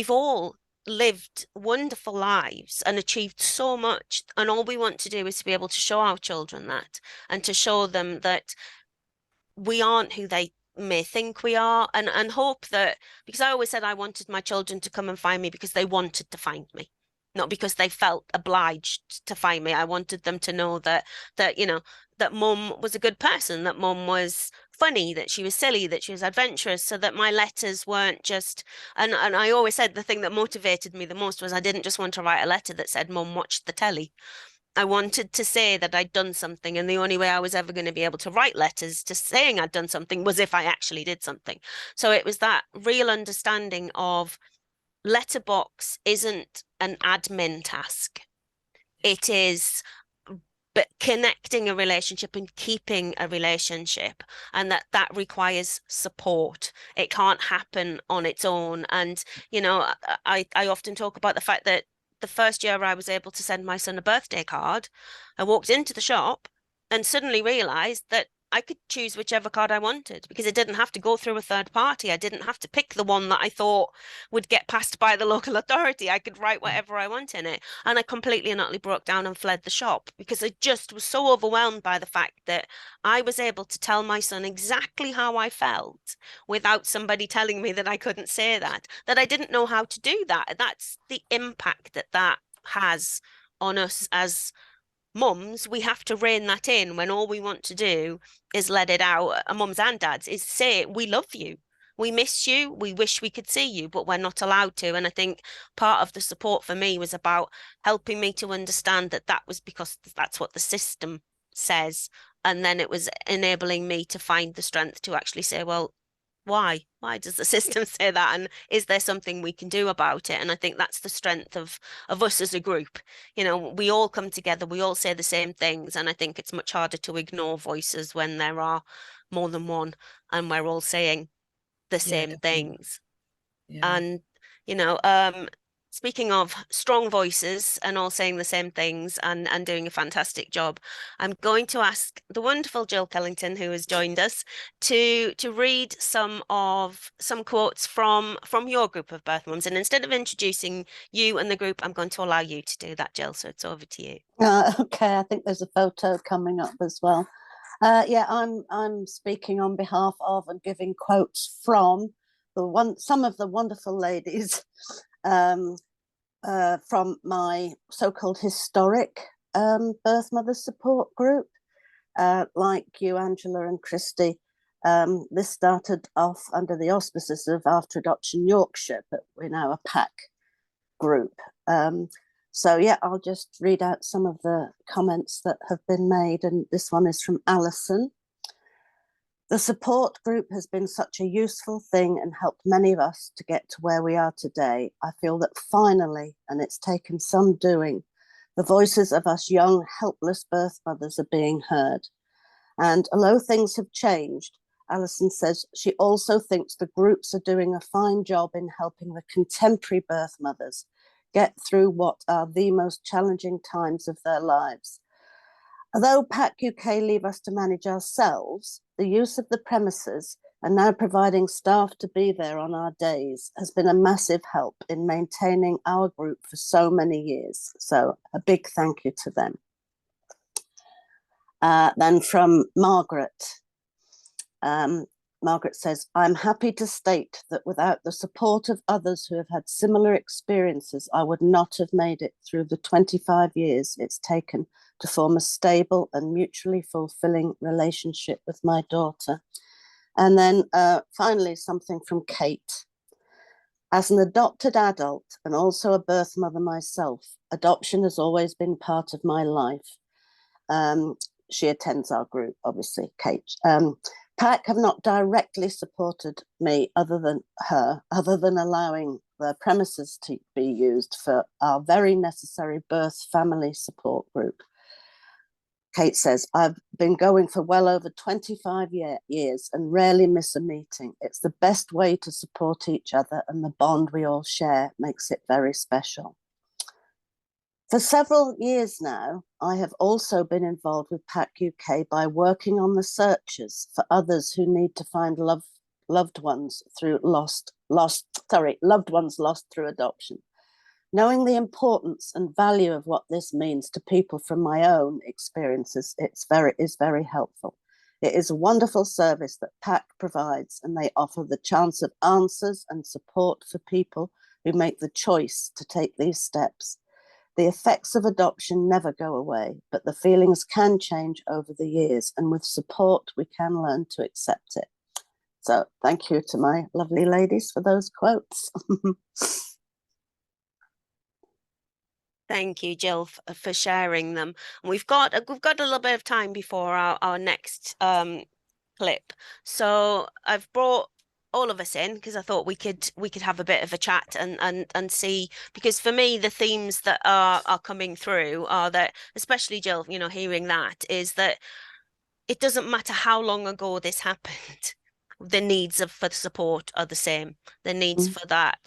all lived wonderful lives and achieved so much, and all we want to do is to be able to show our children that, and to show them that we aren't who they may think we are, and hope that, because I always said I wanted my children to come and find me because they wanted to find me, not because they felt obliged to find me. I wanted them to know that you know, that mum was a good person, that mum was funny, that she was silly, that she was adventurous, so that my letters weren't just, and I always said the thing that motivated me the most was I didn't just want to write a letter that said mum watched the telly. I wanted to say that I'd done something, and the only way I was ever going to be able to write letters to saying I'd done something was if I actually did something. So it was that real understanding of letterbox isn't an admin task. It is but connecting a relationship and keeping a relationship, and that requires support. It can't happen on its own. And you know, I often talk about the fact that the first year I was able to send my son a birthday card, I walked into the shop and suddenly realized that I could choose whichever card I wanted, because it didn't have to go through a third party. I didn't have to pick the one that I thought would get passed by the local authority. I could write whatever I want in it. And I completely and utterly broke down and fled the shop, because I just was so overwhelmed by the fact that I was able to tell my son exactly how I felt without somebody telling me that I couldn't say that I didn't know how to do that. That's the impact that has on us as mums. We have to rein that in when all we want to do is let it out. Mums and dads is say, we love you, we miss you, we wish we could see you, but we're not allowed to. And I think part of the support for me was about helping me to understand that was because that's what the system says. And then it was enabling me to find the strength to actually say, well, Why? Why does the system say that? And is there something we can do about it? And I think that's the strength of us as a group. You know, we all come together, we all say the same things, and I think it's much harder to ignore voices when there are more than one and we're all saying the same things. Yeah. And, you know, speaking of strong voices and all saying the same things and doing a fantastic job, I'm going to ask the wonderful Jill Kellington, who has joined us, to read some quotes from your group of birth mums. And instead of introducing you and the group, I'm going to allow you to do that, Jill. So it's over to you. Okay, I think there's a photo coming up as well. Yeah, I'm speaking on behalf of and giving quotes from some of the wonderful ladies from my so-called historic birth mother support group. Like you, Angela and Christy, this started off under the auspices of After Adoption Yorkshire, but we're now a PAC group. So yeah, I'll just read out some of the comments that have been made, and this one is from Alison. The support group has been such a useful thing and helped many of us to get to where we are today. I feel that finally, and it's taken some doing, the voices of us young, helpless birth mothers are being heard. And although things have changed, Alison says she also thinks the groups are doing a fine job in helping the contemporary birth mothers get through what are the most challenging times of their lives. Although PAC-UK leave us to manage ourselves, the use of the premises and now providing staff to be there on our days has been a massive help in maintaining our group for so many years. So a big thank you to them. Then from Margaret. Margaret says, I'm happy to state that without the support of others who have had similar experiences, I would not have made it through the 25 years it's taken to form a stable and mutually fulfilling relationship with my daughter. And then finally, something from Kate. As an adopted adult and also a birth mother myself, adoption has always been part of my life. She attends our group, obviously, Kate. PAC have not directly supported me other than allowing the premises to be used for our very necessary birth family support group. Kate says, I've been going for well over 25 years and rarely miss a meeting. It's the best way to support each other, and the bond we all share makes it very special. For several years now, I have also been involved with PAC-UK by working on the searches for others who need to find loved ones lost through adoption. Knowing the importance and value of what this means to people from my own experiences, is very helpful. It is a wonderful service that PAC provides, and they offer the chance of answers and support for people who make the choice to take these steps. The effects of adoption never go away, but the feelings can change over the years, and with support, we can learn to accept it. So thank you to my lovely ladies for those quotes. Thank you, Jill, for sharing them. And we've got a little bit of time before our next clip. So I've brought all of us in because I thought we could have a bit of a chat and see, because for me the themes that are coming through are that, especially Jill, you know, hearing that, is that it doesn't matter how long ago this happened, the needs for the support are the same. The needs for that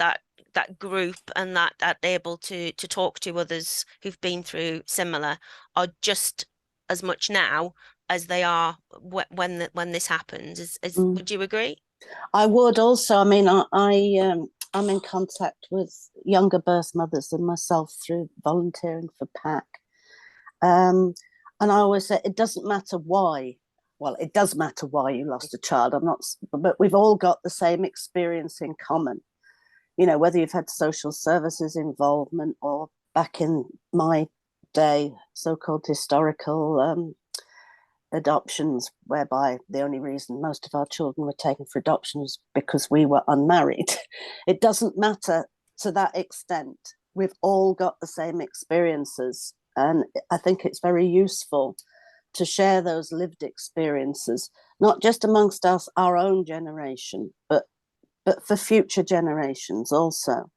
group and that able to talk to others who've been through similar are just as much now as they are when this happens. Would you agree? I would also. I mean, I'm in contact with younger birth mothers than myself through volunteering for PAC. And I always say it doesn't matter why. Well, it does matter why you lost a child. But we've all got the same experience in common. You know, whether you've had social services involvement or, back in my day, so-called historical adoptions, whereby the only reason most of our children were taken for adoption was because we were unmarried. It doesn't matter to that extent. We've all got the same experiences, and I think it's very useful to share those lived experiences, not just amongst us, our own generation, but for future generations also.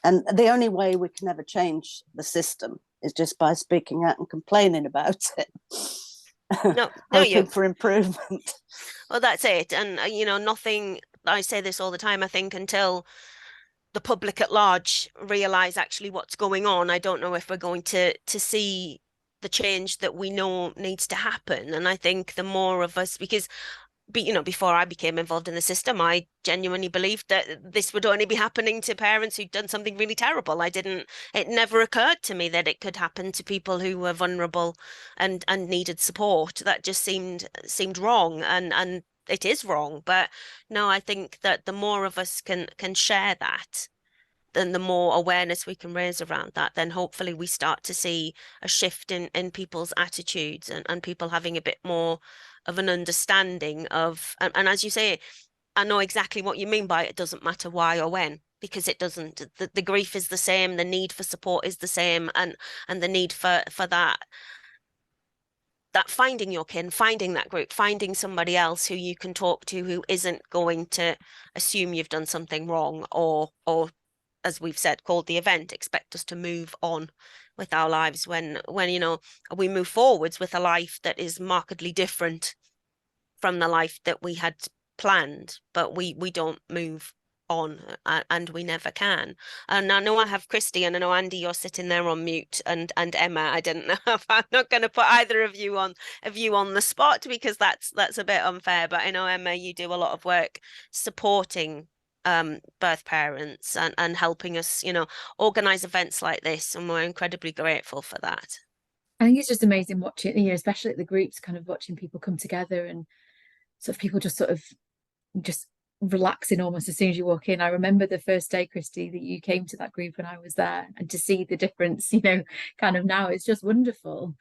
And the only way we can ever change the system is just by speaking out and complaining about it. Hoping for improvement. Well, that's it. And, you know, nothing, I say this all the time, I think until the public at large realise actually what's going on, I don't know if we're going to see the change that we know needs to happen. And I think the more of us, because you know, before I became involved in the system, I genuinely believed that this would only be happening to parents who'd done something really terrible. It never occurred to me that it could happen to people who were vulnerable and needed support. That just seemed wrong, and it is wrong. But no, I think that the more of us can share that, then the more awareness we can raise around that, then hopefully we start to see a shift in people's attitudes and people having a bit more of an understanding of, and as you say, I know exactly what you mean by it doesn't matter why or when, because it doesn't. The grief is the same, the need for support is the same, and the need for that finding your kin, finding that group, finding somebody else who you can talk to who isn't going to assume you've done something wrong or as we've said, called the event, expect us to move on with our lives when you know, we move forwards with a life that is markedly different from the life that we had planned, but we don't move on, and we never can. And I know I have Christy, and I know Andy, you're sitting there on mute, and Emma, I didn't know if I'm not going to put either of you on the spot, because that's a bit unfair, but I know, Emma, you do a lot of work supporting birth parents and helping us, you know, organize events like this, and we're incredibly grateful for that. I think it's just amazing watching, you know, especially at the groups, kind of watching people come together and sort of people just relaxing almost as soon as you walk in. I remember the first day, Christy, that you came to that group when I was there, and to see the difference, you know, kind of now, it's just wonderful.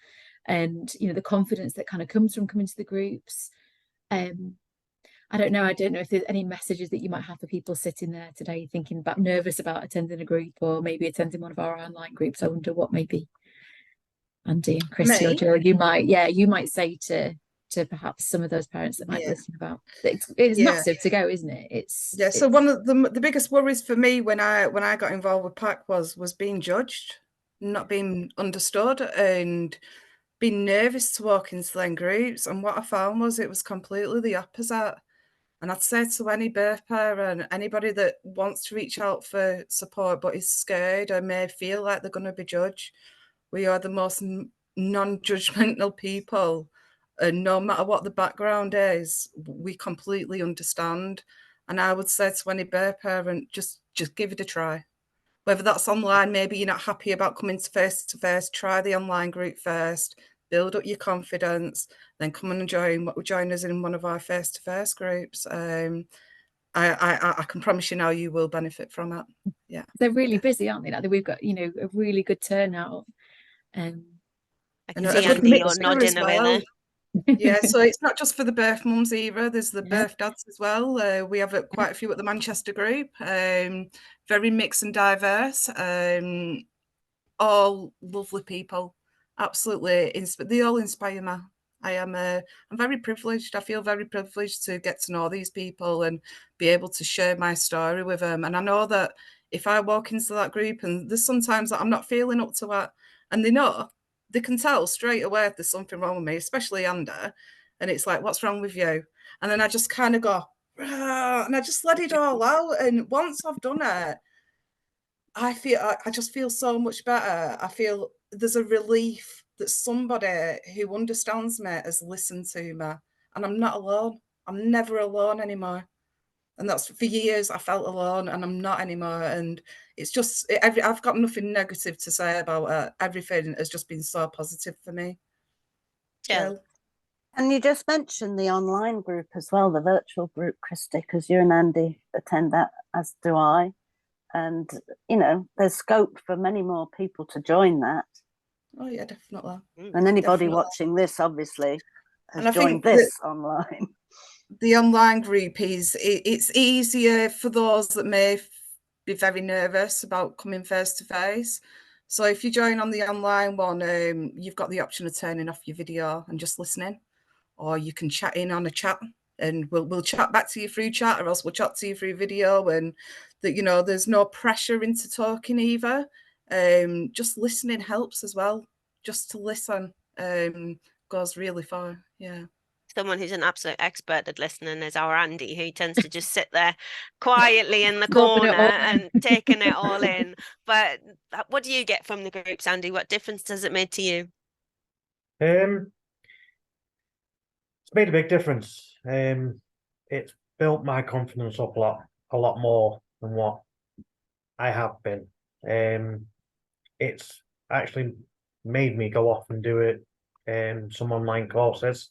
And, you know, the confidence that kind of comes from coming to the groups. I don't know if there's any messages that you might have for people sitting there today thinking about, nervous about attending a group or maybe attending one of our online groups. I wonder what maybe Andy and Christy or Jill, you might say to perhaps some of those parents that might listen about. It's massive to go, isn't it? So one of the biggest worries for me when I got involved with PAC was being judged, not being understood, and being nervous to walk into them groups. And what I found was it was completely the opposite. And I'd say to any birth parent, anybody that wants to reach out for support but is scared or may feel like they're going to be judged, we are the most non-judgmental people. And no matter what the background is, we completely understand. And I would say to any birth parent, just give it a try. Whether that's online, maybe you're not happy about coming face-to-face, try the online group first, build up your confidence, then come and join us in one of our face-to-face groups. I can promise you now you will benefit from it. Yeah, they're really busy, aren't they? Like, we've got, you know, a really good turnout. I can see Andy, you're nodding away there. Yeah, so it's not just for the birth mums either. There's the birth dads as well. We have quite a few at the Manchester group. Very mixed and diverse. All lovely people. Absolutely, they all inspire me. I'm very privileged. I feel very privileged to get to know these people and be able to share my story with them. And I know that if I walk into that group and there's sometimes that I'm not feeling up to it, and they can tell straight away if there's something wrong with me, especially Andy. And it's like, what's wrong with you? And then I just kind of go, and I just let it all out. And once I've done it, I just feel so much better. I feel there's a relief that somebody who understands me has listened to me, and I'm not alone. I'm never alone anymore. And that's, for years I felt alone, and I'm not anymore. And it's just, I've got nothing negative to say about it. Everything has just been so positive for me. Jill. And you just mentioned the online group as well, the virtual group, Christy, because you and Andy attend that, as do I. And, you know, there's scope for many more people to join that. Oh, yeah, definitely. And anybody watching this, obviously, has joined this online. The online group it's easier for those that may be very nervous about coming face to face, So if you join on the online one, you've got the option of turning off your video and just listening, or you can chat in on a chat, and we'll chat back to you through chat, or else we'll chat to you through video. And that, you know, there's no pressure into talking either. Just listening helps as well. Just to listen goes really far. Yeah. Someone who's an absolute expert at listening is our Andy, who tends to just sit there quietly in the Rubbing it corner all and taking it all in. But what do you get from the groups, Andy? What difference does it make to you? It's made a big difference. It's built my confidence up a lot more than what I have been. It's actually made me go off and do it some online courses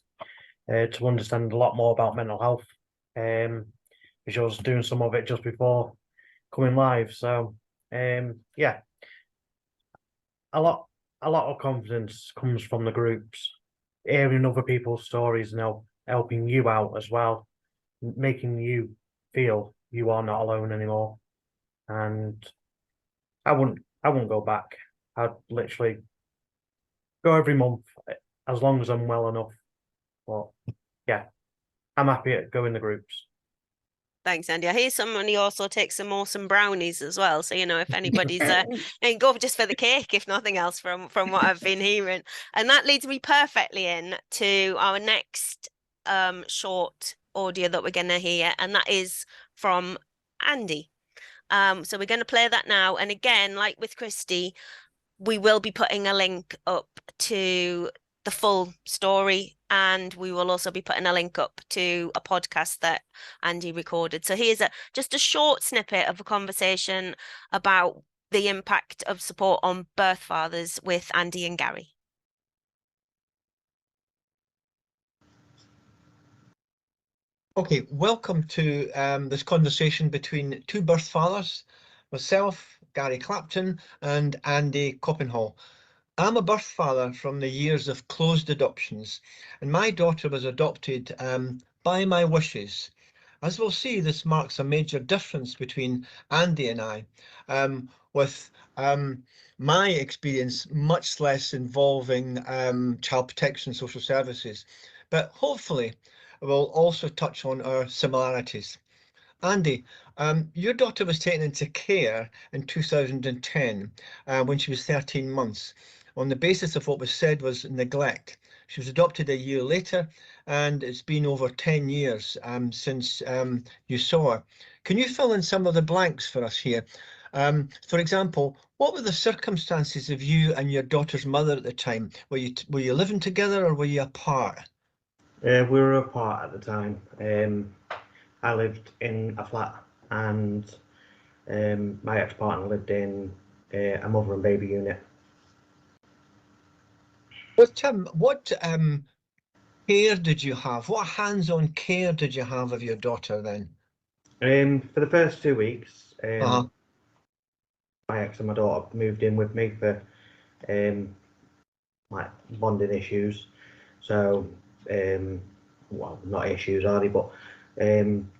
to understand a lot more about mental health. Which I was doing some of it just before coming live. So yeah, a lot of confidence comes from the groups, hearing other people's stories and helping you out as well, making you feel you are not alone anymore. And I wouldn't go back. I'd literally go every month as long as I'm well enough. But yeah, I'm happy at going the groups. Thanks, Andy. I hear somebody also takes some awesome brownies as well. So, you know, if anybody's and go just for the cake, if nothing else, from what I've been hearing. And that leads me perfectly in to our next short audio that we're going to hear, and that is from Andy. So we're going to play that now. And again, like with Christy, we will be putting a link up to the full story, and we will also be putting a link up to a podcast that Andy recorded. So here's just a short snippet of a conversation about the impact of support on birth fathers with Andy and Gary. Okay, welcome to this conversation between two birth fathers, myself, Gary Clapton, and Andy Copenhall. I'm a birth father from the years of closed adoptions, and my daughter was adopted by my wishes. As we'll see, this marks a major difference between Andy and I, with my experience much less involving child protection social services, but hopefully we'll also touch on our similarities. Andy, your daughter was taken into care in 2010 when she was 13 months on the basis of what was said was neglect. She was adopted a year later, and it's been over 10 years since you saw her. Can you fill in some of the blanks for us here? For example, what were the circumstances of you and your daughter's mother at the time? Were you living together or were you apart? We were apart at the time. I lived in a flat, and my ex-partner lived in a mother and baby unit. What care did you have? What hands-on care did you have of your daughter then? For the first 2 weeks, my ex and my daughter moved in with me for like bonding issues. So, well, not issues are they, but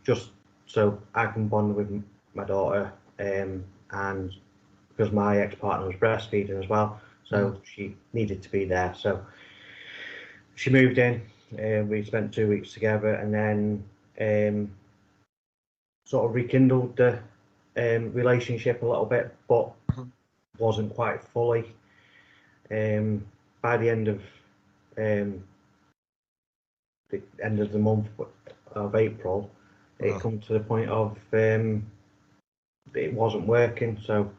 just so I can bond with my daughter, and because my ex-partner was breastfeeding as well, so she needed to be there. So she moved in, we spent 2 weeks together, and then sort of rekindled the relationship a little bit, but wasn't quite fully. By the end of the month of April, it come to the point of it wasn't working, so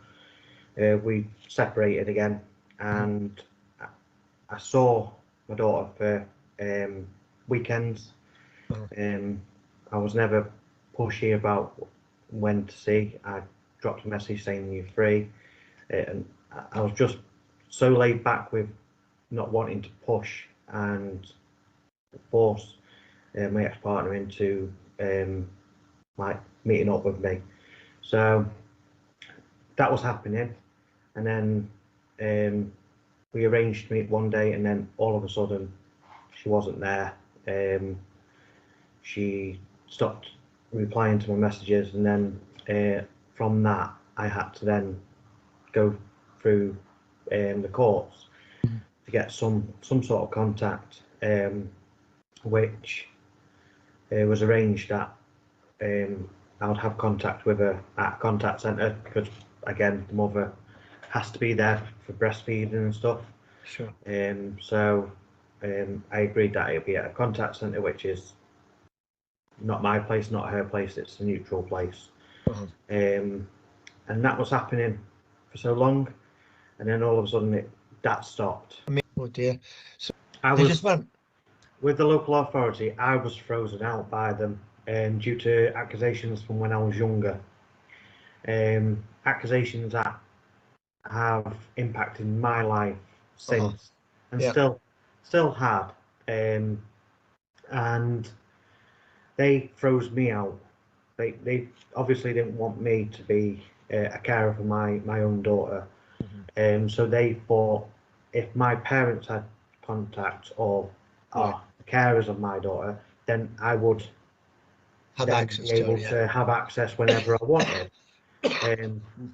we separated again, and I saw my daughter for weekends. I was never pushy about when to see. I dropped a message saying you're free, and I was just so laid back with not wanting to push and force my ex-partner into like meeting up with me. So that was happening, and then we arranged to meet one day, and then all of a sudden she wasn't there. She stopped replying to my messages, and then from that I had to then go through the courts to get some sort of contact, which was arranged that I would have contact with her at a contact centre, because again, the mother has to be there for breastfeeding and stuff. Sure. So I agreed that it would be at a contact centre, which is not my place, not her place, it's a neutral place. And that was happening for so long, and then all of a sudden that stopped. Oh dear. So I they was just weren't. with the local authority. I was frozen out by them due to accusations from when I was younger. Accusations that have impacted my life since, and still have. And they froze me out. They obviously didn't want me to be a carer for my own daughter. So they thought if my parents had contact or are carers of my daughter, then I would Have then access be able to have access whenever I wanted.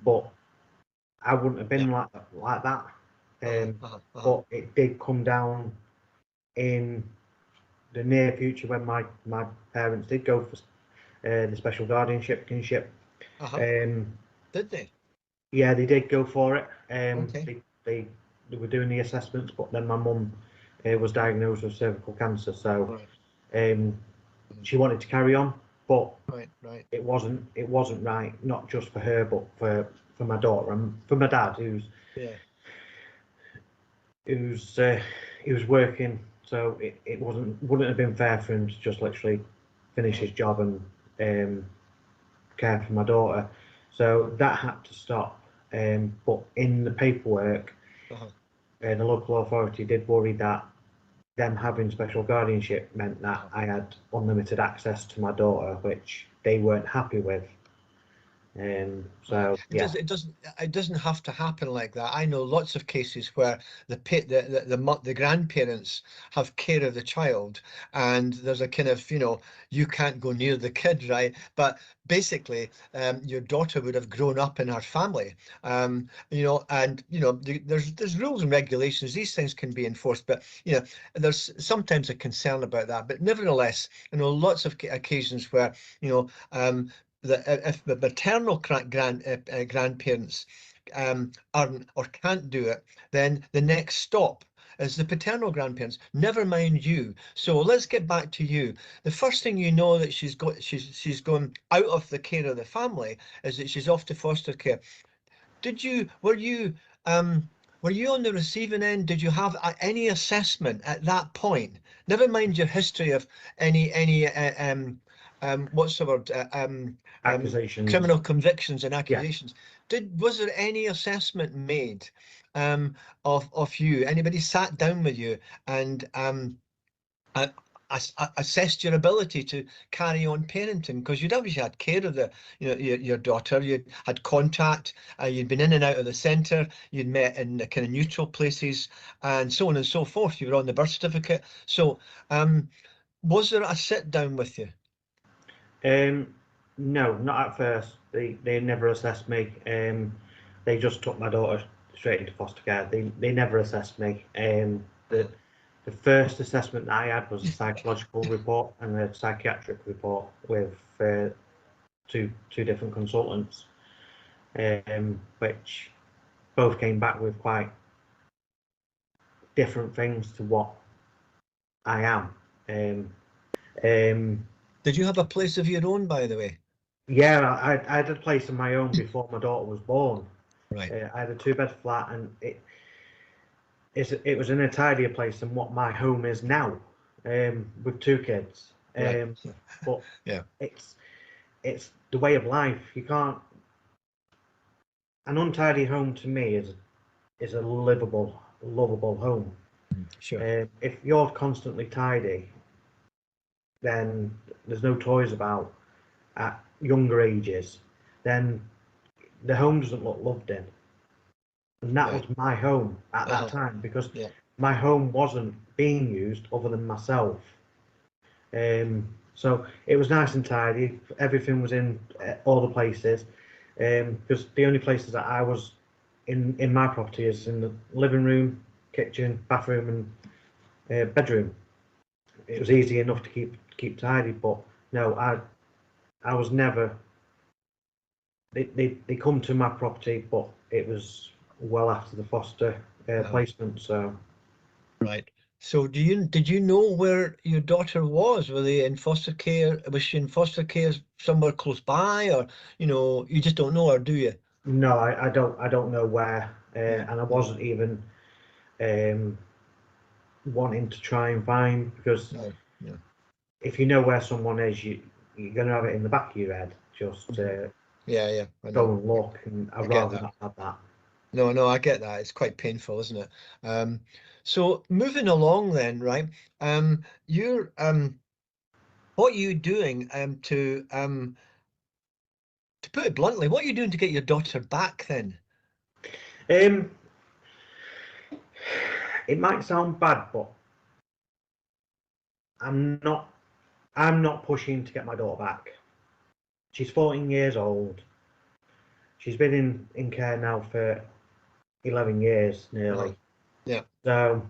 But I wouldn't have been like that. But it did come down in the near future when my parents did go for the special guardianship, kinship. Did they? Yeah, they did go for it. Okay. They were doing the assessments, but then my mum was diagnosed with cervical cancer, so she wanted to carry on, but it wasn't right, not just for her, but for my daughter and for my dad, he was working, so it wouldn't have been fair for him to just literally finish his job and care for my daughter. So that had to stop. But in the paperwork, the local authority did worry that them having special guardianship meant that I had unlimited access to my daughter, which they weren't happy with. So it doesn't have to happen like that. I know lots of cases where the grandparents have care of the child, and there's a kind of, you can't go near the kid, right? But basically, your daughter would have grown up in her family, and there's rules and regulations. These things can be enforced, but there's sometimes a concern about that. But nevertheless, lots of occasions where if the maternal grandparents aren't or can't do it, then the next stop is the paternal grandparents, never mind you. So let's get back to you. The first thing you know that she's gone out of the care of the family is that she's off to foster care. Were you on the receiving end? Did you have any assessment at that point? Never mind your history of any what's the word? Accusations. Criminal convictions and accusations. Was there any assessment made of you? Anybody sat down with you and assessed your ability to carry on parenting? Because you'd obviously had care of your daughter, you had contact, you'd been in and out of the centre, you'd met in the kind of neutral places, and so on and so forth. You were on the birth certificate. So was there a sit down with you? No, not at first. They never assessed me. They just took my daughter straight into foster care. They never assessed me. The first assessment that I had was a psychological report and a psychiatric report with two different consultants, which both came back with quite different things to what I am. Did you have a place of your own, by the way? Yeah, I had a place of my own before my daughter was born. Right. I had a 2-bed flat, and it was in a tidier place than what my home is now, with 2 kids. But it's the way of life. You can't. An untidy home to me is a livable, lovable home. Sure. If you're constantly tidy, then there's no toys about at younger ages, then the home doesn't look loved in. And that was my home at that time, because my home wasn't being used other than myself. So it was nice and tidy. Everything was in all the places, because the only places that I was in my property is in the living room, kitchen, bathroom, and bedroom. It was easy enough to keep tidy, but no, I was never. They come to my property, but it was well after the foster placement. So right. So did you know where your daughter was? Were they in foster care? Was she in foster care somewhere close by, or you just don't know, or do you? no, I don't know where, and I wasn't even wanting to try and find, because if you know where someone is, you're going to have it in the back of your head. Just yeah, I go know. and look, and I'd I get rather that. not have that. No, I get that. It's quite painful, isn't it? So moving along then, right? You're what are you doing to put it bluntly, what are you doing to get your daughter back then? It might sound bad, but I'm not pushing to get my daughter back. She's 14 years old. She's been in care now for 11 years nearly. Yeah. So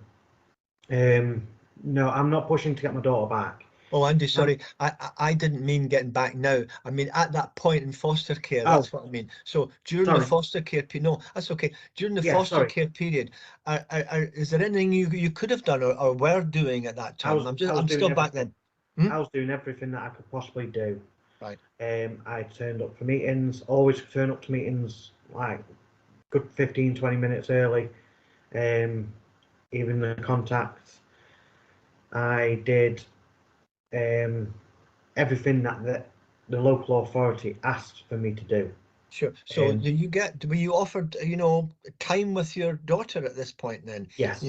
no, I'm not pushing to get my daughter back. Oh, Andy, sorry, I didn't mean getting back now. I mean at that point in foster care. That's what I mean. So during the foster care period, no, that's okay. During the foster care period, is there anything you could have done or were doing at that time? I'm still back then. I was doing everything that I could possibly do. Right. I turned up for meetings, always turn up to meetings like good 15-20 minutes early. Even the contact, I did everything that the local authority asked for me to do. Sure. So were you offered time with your daughter at this point then? Yes.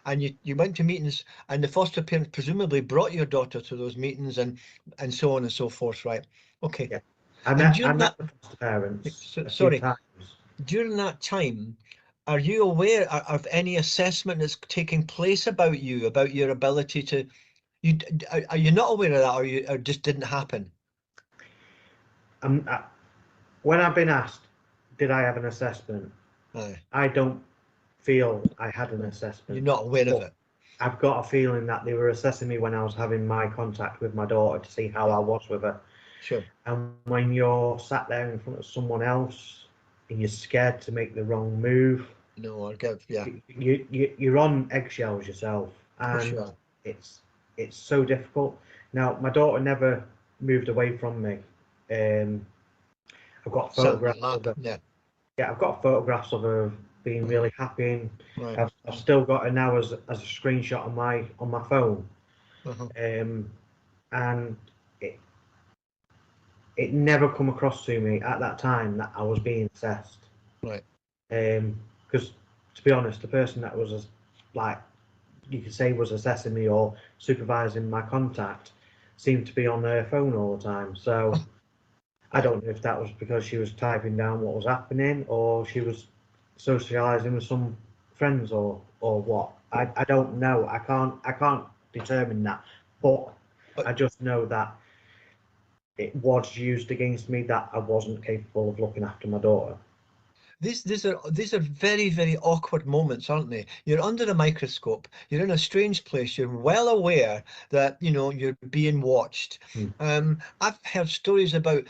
And you went to meetings, and the foster parent presumably brought your daughter to those meetings and so on and so forth, right? Okay. Yeah. I met the foster parents a few times. During that time, are you aware of any assessment that's taking place about you, about your ability to? Are you not aware of that, or it just didn't happen? When I've been asked, did I have an assessment? I don't feel I had an assessment. You're not aware of it. I've got a feeling that they were assessing me when I was having my contact with my daughter to see how I was with her. Sure. And when you're sat there in front of someone else and you're scared to make the wrong move, you're on eggshells yourself, and it's so difficult. Now, my daughter never moved away from me. I've got photographs of her. Yeah, I've got photographs of her being really happy. I've still got her now as a screenshot on my phone. And it never come across to me at that time that I was being assessed. Right. Because to be honest, the person that was you could say was assessing me or supervising my contact seemed to be on their phone all the time. So I don't know if that was because she was typing down what was happening, or she was socializing with some friends, or what. I don't know. I can't determine that, but I just know that it was used against me, that I wasn't capable of looking after my daughter. These are very, very awkward moments, aren't they? You're under a microscope, you're in a strange place, you're well aware that you're being watched. I've heard stories about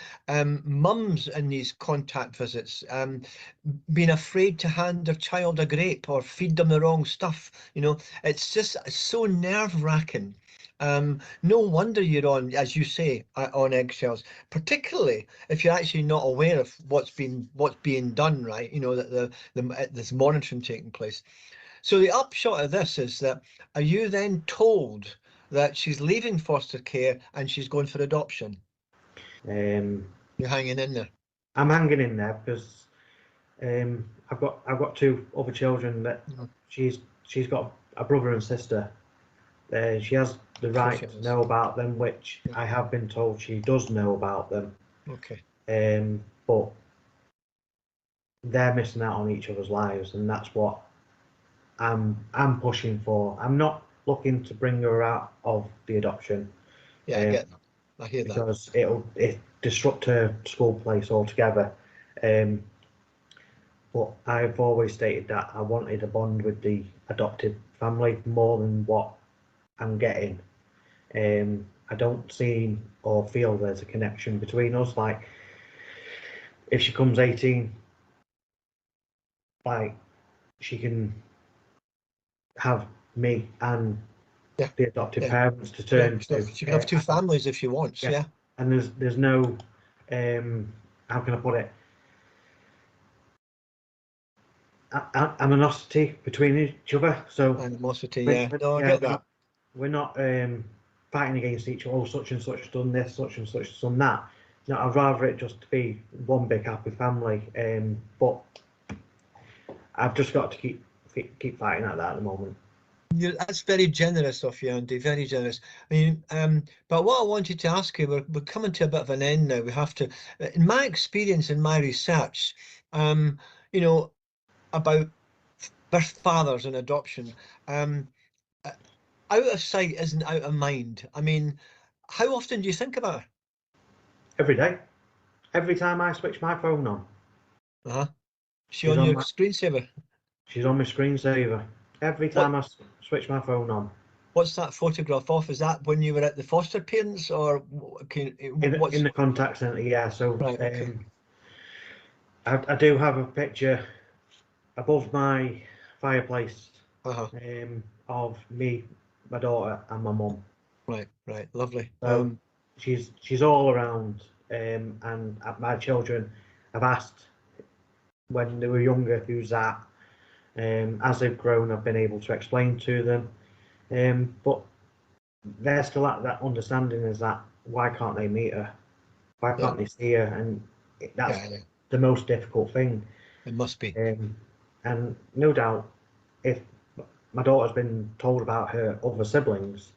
mums in these contact visits being afraid to hand their child a grape or feed them the wrong stuff. It's just so nerve-wracking. No wonder you're on, as you say, on eggshells, particularly if you're actually not aware of what's being done, right? That there's monitoring taking place. So the upshot of this is that, are you then told that she's leaving foster care and she's going for adoption? You're hanging in there. I'm hanging in there because I've got two other children that she's got a brother and sister. She has the right to know about them, which I have been told she does know about them. Okay. But they're missing out on each other's lives, and that's what I'm pushing for. I'm not looking to bring her out of the adoption. Yeah, I get that. I hear that. Because it disrupt her school place altogether. But but I've always stated that I wanted a bond with the adopted family more than what I'm getting. I don't see or feel there's a connection between us. Like, if she comes 18, like, she can have me and the adopted parents to turn to. She can have two families if she wants. Yeah. And there's no, how can I put it? Animosity between each other. So animosity, yeah. No, I get that. We're not fighting against each other. Oh, such and such has done this, such and such has done that. No, I'd rather it just to be one big happy family. But I've just got to keep fighting at that at the moment. That's very generous of you, Andy. Very generous. I mean, but what I wanted to ask you, we're coming to a bit of an end now. We have to, in my experience, in my research, you know, about birth fathers and adoption, out of sight isn't out of mind. I mean, how often do you think about her? Every day. Every time I switch my phone on. She's on your screensaver? She's on my screensaver. Every time I switch my phone on. What's that photograph of? Is that when you were at the foster parents, or in the contact centre? Yeah. So right, okay. I do have a picture above my fireplace of me, my daughter, and my mum. Right, lovely. So she's all around, and my children have asked when they were younger, who's that? As they've grown, I've been able to explain to them, but they're still at that understanding, is that why can't they meet her? Why can't they see her? And that's the most difficult thing. It must be. And no doubt, if my daughter's been told about her other siblings,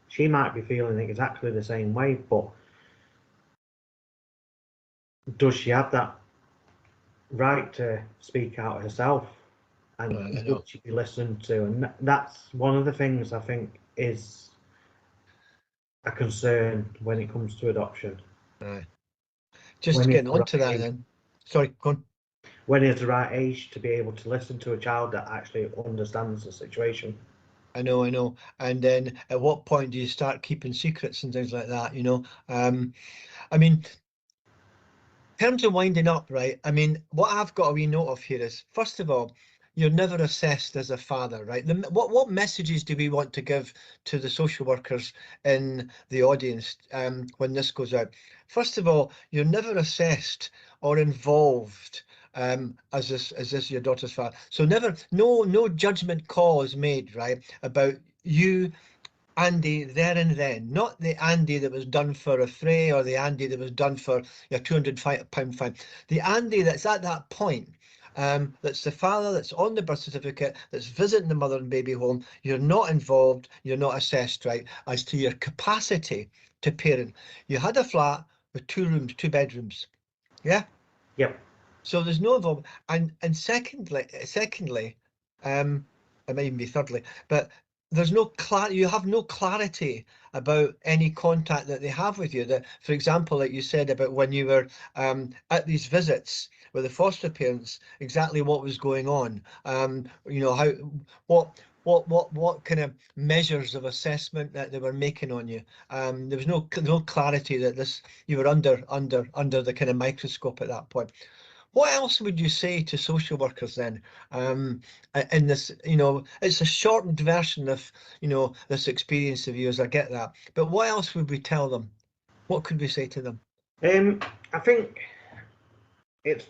she might be feeling exactly the same way, but does she have that right to speak out herself? And would she be listened to? And that's one of the things I think is a concern when it comes to adoption. Just getting onto that then. Sorry, go on. When is the right age to be able to listen to a child that actually understands the situation? I know. And then at what point do you start keeping secrets and things like that, you know? I mean, in terms of winding up, right? I mean, what I've got a wee note of here is, first of all, you're never assessed as a father, right? What messages do we want to give to the social workers in the audience when this goes out? First of all, you're never assessed or involved as this your daughter's father. So no judgment call is made, right, about you, Andy, there and then, not the Andy that was done for a fray or the Andy that was done for your £200 fine. The Andy that's at that point, that's the father that's on the birth certificate, that's visiting the mother and baby home. You're not involved, you're not assessed, right, as to your capacity to parent. You had a flat with 2 rooms, 2 bedrooms. Yeah? Yep. So there's no involvement. And secondly, it might even be thirdly, but there's no you have no clarity about any contact that they have with you. That, for example, like you said about when you were at these visits with the foster parents, exactly what was going on. You know, what kind of measures of assessment that they were making on you. There was no clarity that you were under the kind of microscope at that point. What else would you say to social workers then in this, you know, it's a shortened version of, you know, this experience of yours, I get that, but what else would we tell them? What could we say to them? I think it's,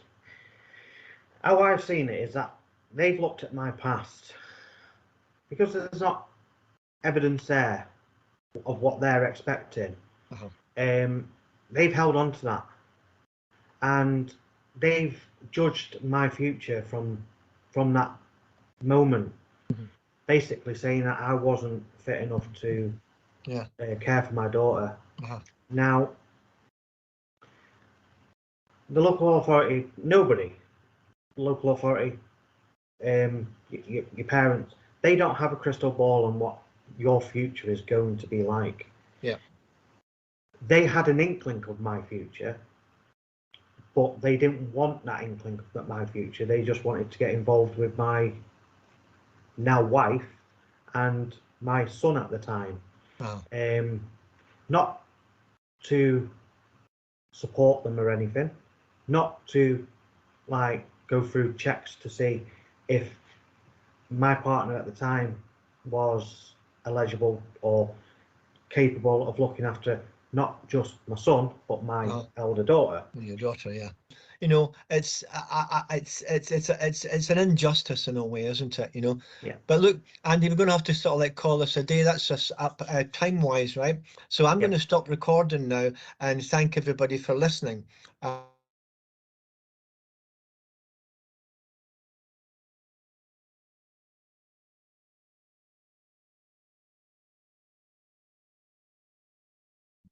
how I've seen it is that they've looked at my past, because there's not evidence there of what they're expecting. They've held on to that, and they've judged my future from that moment, basically saying that I wasn't fit enough to care for my daughter. Now, the local authority, nobody, local authority, your parents, they don't have a crystal ball on what your future is going to be like. Yeah. They had an inkling of my future, but they didn't want that inkling of my future. They just wanted to get involved with my now wife and my son at the time. Wow. Not to support them or anything, not to like go through checks to see if my partner at the time was eligible or capable of looking after not just my son but my elder daughter. Your daughter, yeah. You know, it's an injustice in a way, isn't it? You know. Yeah. But look, Andy, we're going to have to sort of like call this a day. That's just time wise, right? So I'm going to stop recording now and thank everybody for listening.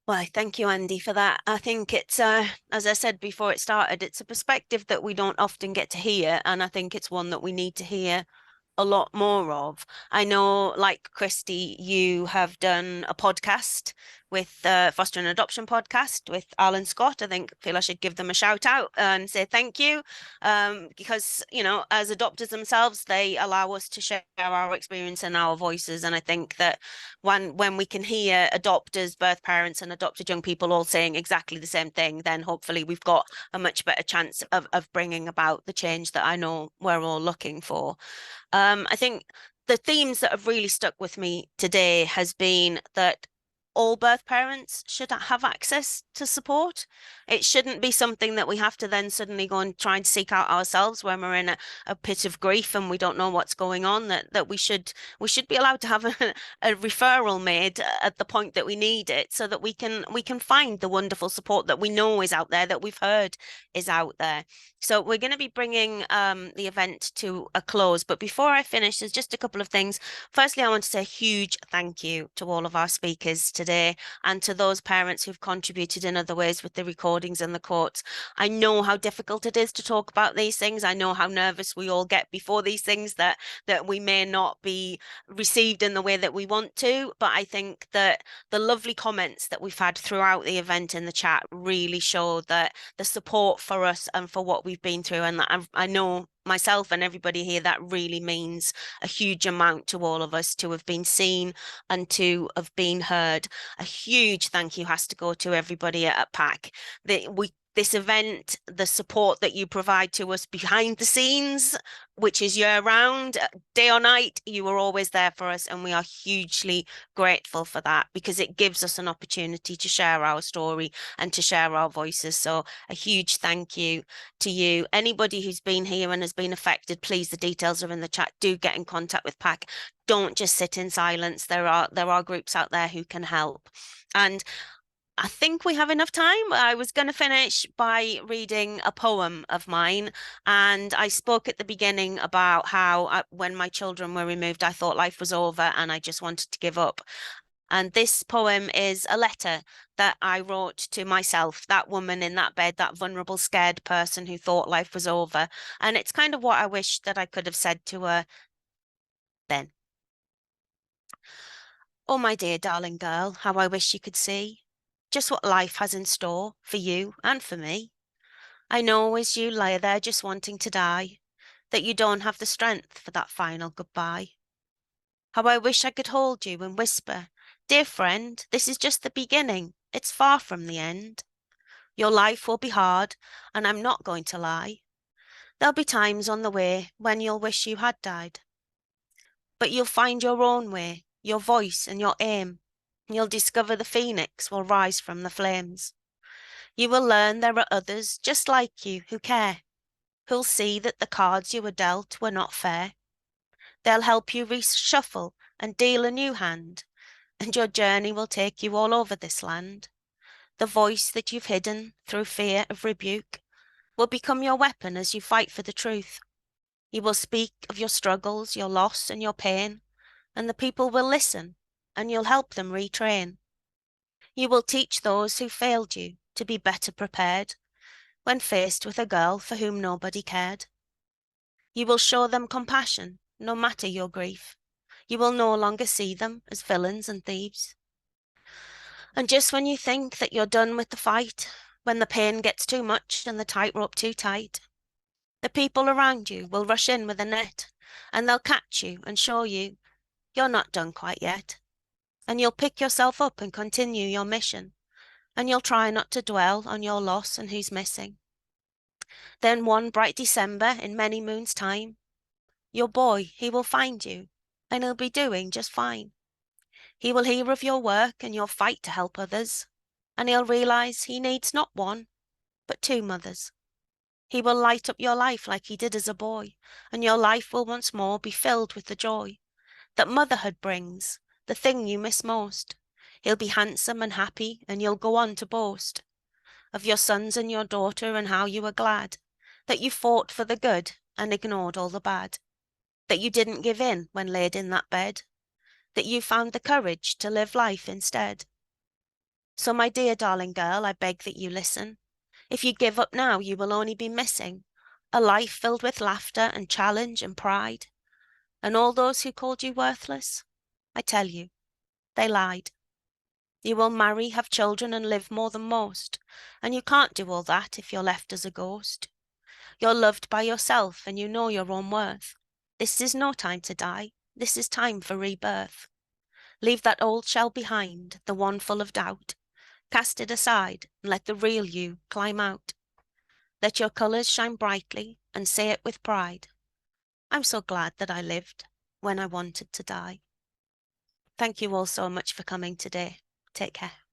Well, thank you, Andy, for that. I think it's, as I said before it started, it's a perspective that we don't often get to hear, and I think it's one that we need to hear a lot more of. I know, like Christy, you have done a podcast with Foster and Adoption podcast with Alan Scott. Feel I should give them a shout out and say thank you, because, you know, as adopters themselves, they allow us to share our experience and our voices. And I think that when we can hear adopters, birth parents and adopted young people all saying exactly the same thing, then hopefully we've got a much better chance of bringing about the change that I know we're all looking for. I think the themes that have really stuck with me today has been that all birth parents should have access to support. It shouldn't be something that we have to then suddenly go and try and seek out ourselves when we're in a pit of grief and we don't know what's going on, that we should be allowed to have a referral made at the point that we need it, so that we can find the wonderful support that we know is out there, that we've heard is out there. So we're going to be bringing the event to a close. But before I finish, there's just a couple of things. Firstly, I want to say a huge thank you to all of our speakers today and to those parents who've contributed in other ways with the recordings and the quotes. I know how difficult it is to talk about these things. I know how nervous we all get before these things, that we may not be received in the way that we want to. But I think that the lovely comments that we've had throughout the event in the chat really show that the support for us and for what we've been through, and I know myself and everybody here, that really means a huge amount to all of us to have been seen and to have been heard. A huge thank you has to go to everybody at PAC. This event, the support that you provide to us behind the scenes, which is year round, day or night, you are always there for us, and we are hugely grateful for that, because it gives us an opportunity to share our story and to share our voices. So a huge thank you to you. Anybody who's been here and has been affected, please, the details are in the chat. Do get in contact with PAC. Don't just sit in silence. There are groups out there who can help. And I think we have enough time. I was going to finish by reading a poem of mine, and I spoke at the beginning about how when my children were removed, I thought life was over and I just wanted to give up. And this poem is a letter that I wrote to myself, that woman in that bed, that vulnerable, scared person who thought life was over. And it's kind of what I wish that I could have said to her then. Oh, my dear darling girl, how I wish you could see just what life has in store for you and for me. I know as you lie there just wanting to die, that you don't have the strength for that final goodbye. How I wish I could hold you and whisper, dear friend, this is just the beginning, it's far from the end. Your life will be hard, and I'm not going to lie. There'll be times on the way when you'll wish you had died. But you'll find your own way, your voice and your aim. You'll discover the phoenix will rise from the flames. You will learn there are others just like you who care, who'll see that the cards you were dealt were not fair. They'll help you reshuffle and deal a new hand, and your journey will take you all over this land. The voice that you've hidden through fear of rebuke will become your weapon as you fight for the truth. You will speak of your struggles, your loss and your pain, and the people will listen, and you'll help them retrain. You will teach those who failed you to be better prepared when faced with a girl for whom nobody cared. You will show them compassion, no matter your grief. You will no longer see them as villains and thieves. And just when you think that you're done with the fight, when the pain gets too much and the tightrope too tight. The people around you will rush in with a net, and they'll catch you and show you you're not done quite yet. And you'll pick yourself up and continue your mission, and you'll try not to dwell on your loss and who's missing. Then one bright December in many moons' time, your boy, he will find you, and he'll be doing just fine. He will hear of your work and your fight to help others, and he'll realise he needs not one, but two mothers. He will light up your life like he did as a boy, and your life will once more be filled with the joy that motherhood brings, the thing you miss most. He'll be handsome and happy, and you'll go on to boast of your sons and your daughter and how you were glad that you fought for the good and ignored all the bad, that you didn't give in when laid in that bed, that you found the courage to live life instead. So my dear darling girl, I beg that you listen. If you give up now, you will only be missing a life filled with laughter and challenge and pride. And all those who called you worthless, I tell you, they lied. You will marry, have children and live more than most, and you can't do all that if you're left as a ghost. You're loved by yourself and you know your own worth. This is no time to die, this is time for rebirth. Leave that old shell behind, the one full of doubt. Cast it aside and let the real you climb out. Let your colours shine brightly and say it with pride. I'm so glad that I lived when I wanted to die. Thank you all so much for coming today. Take care.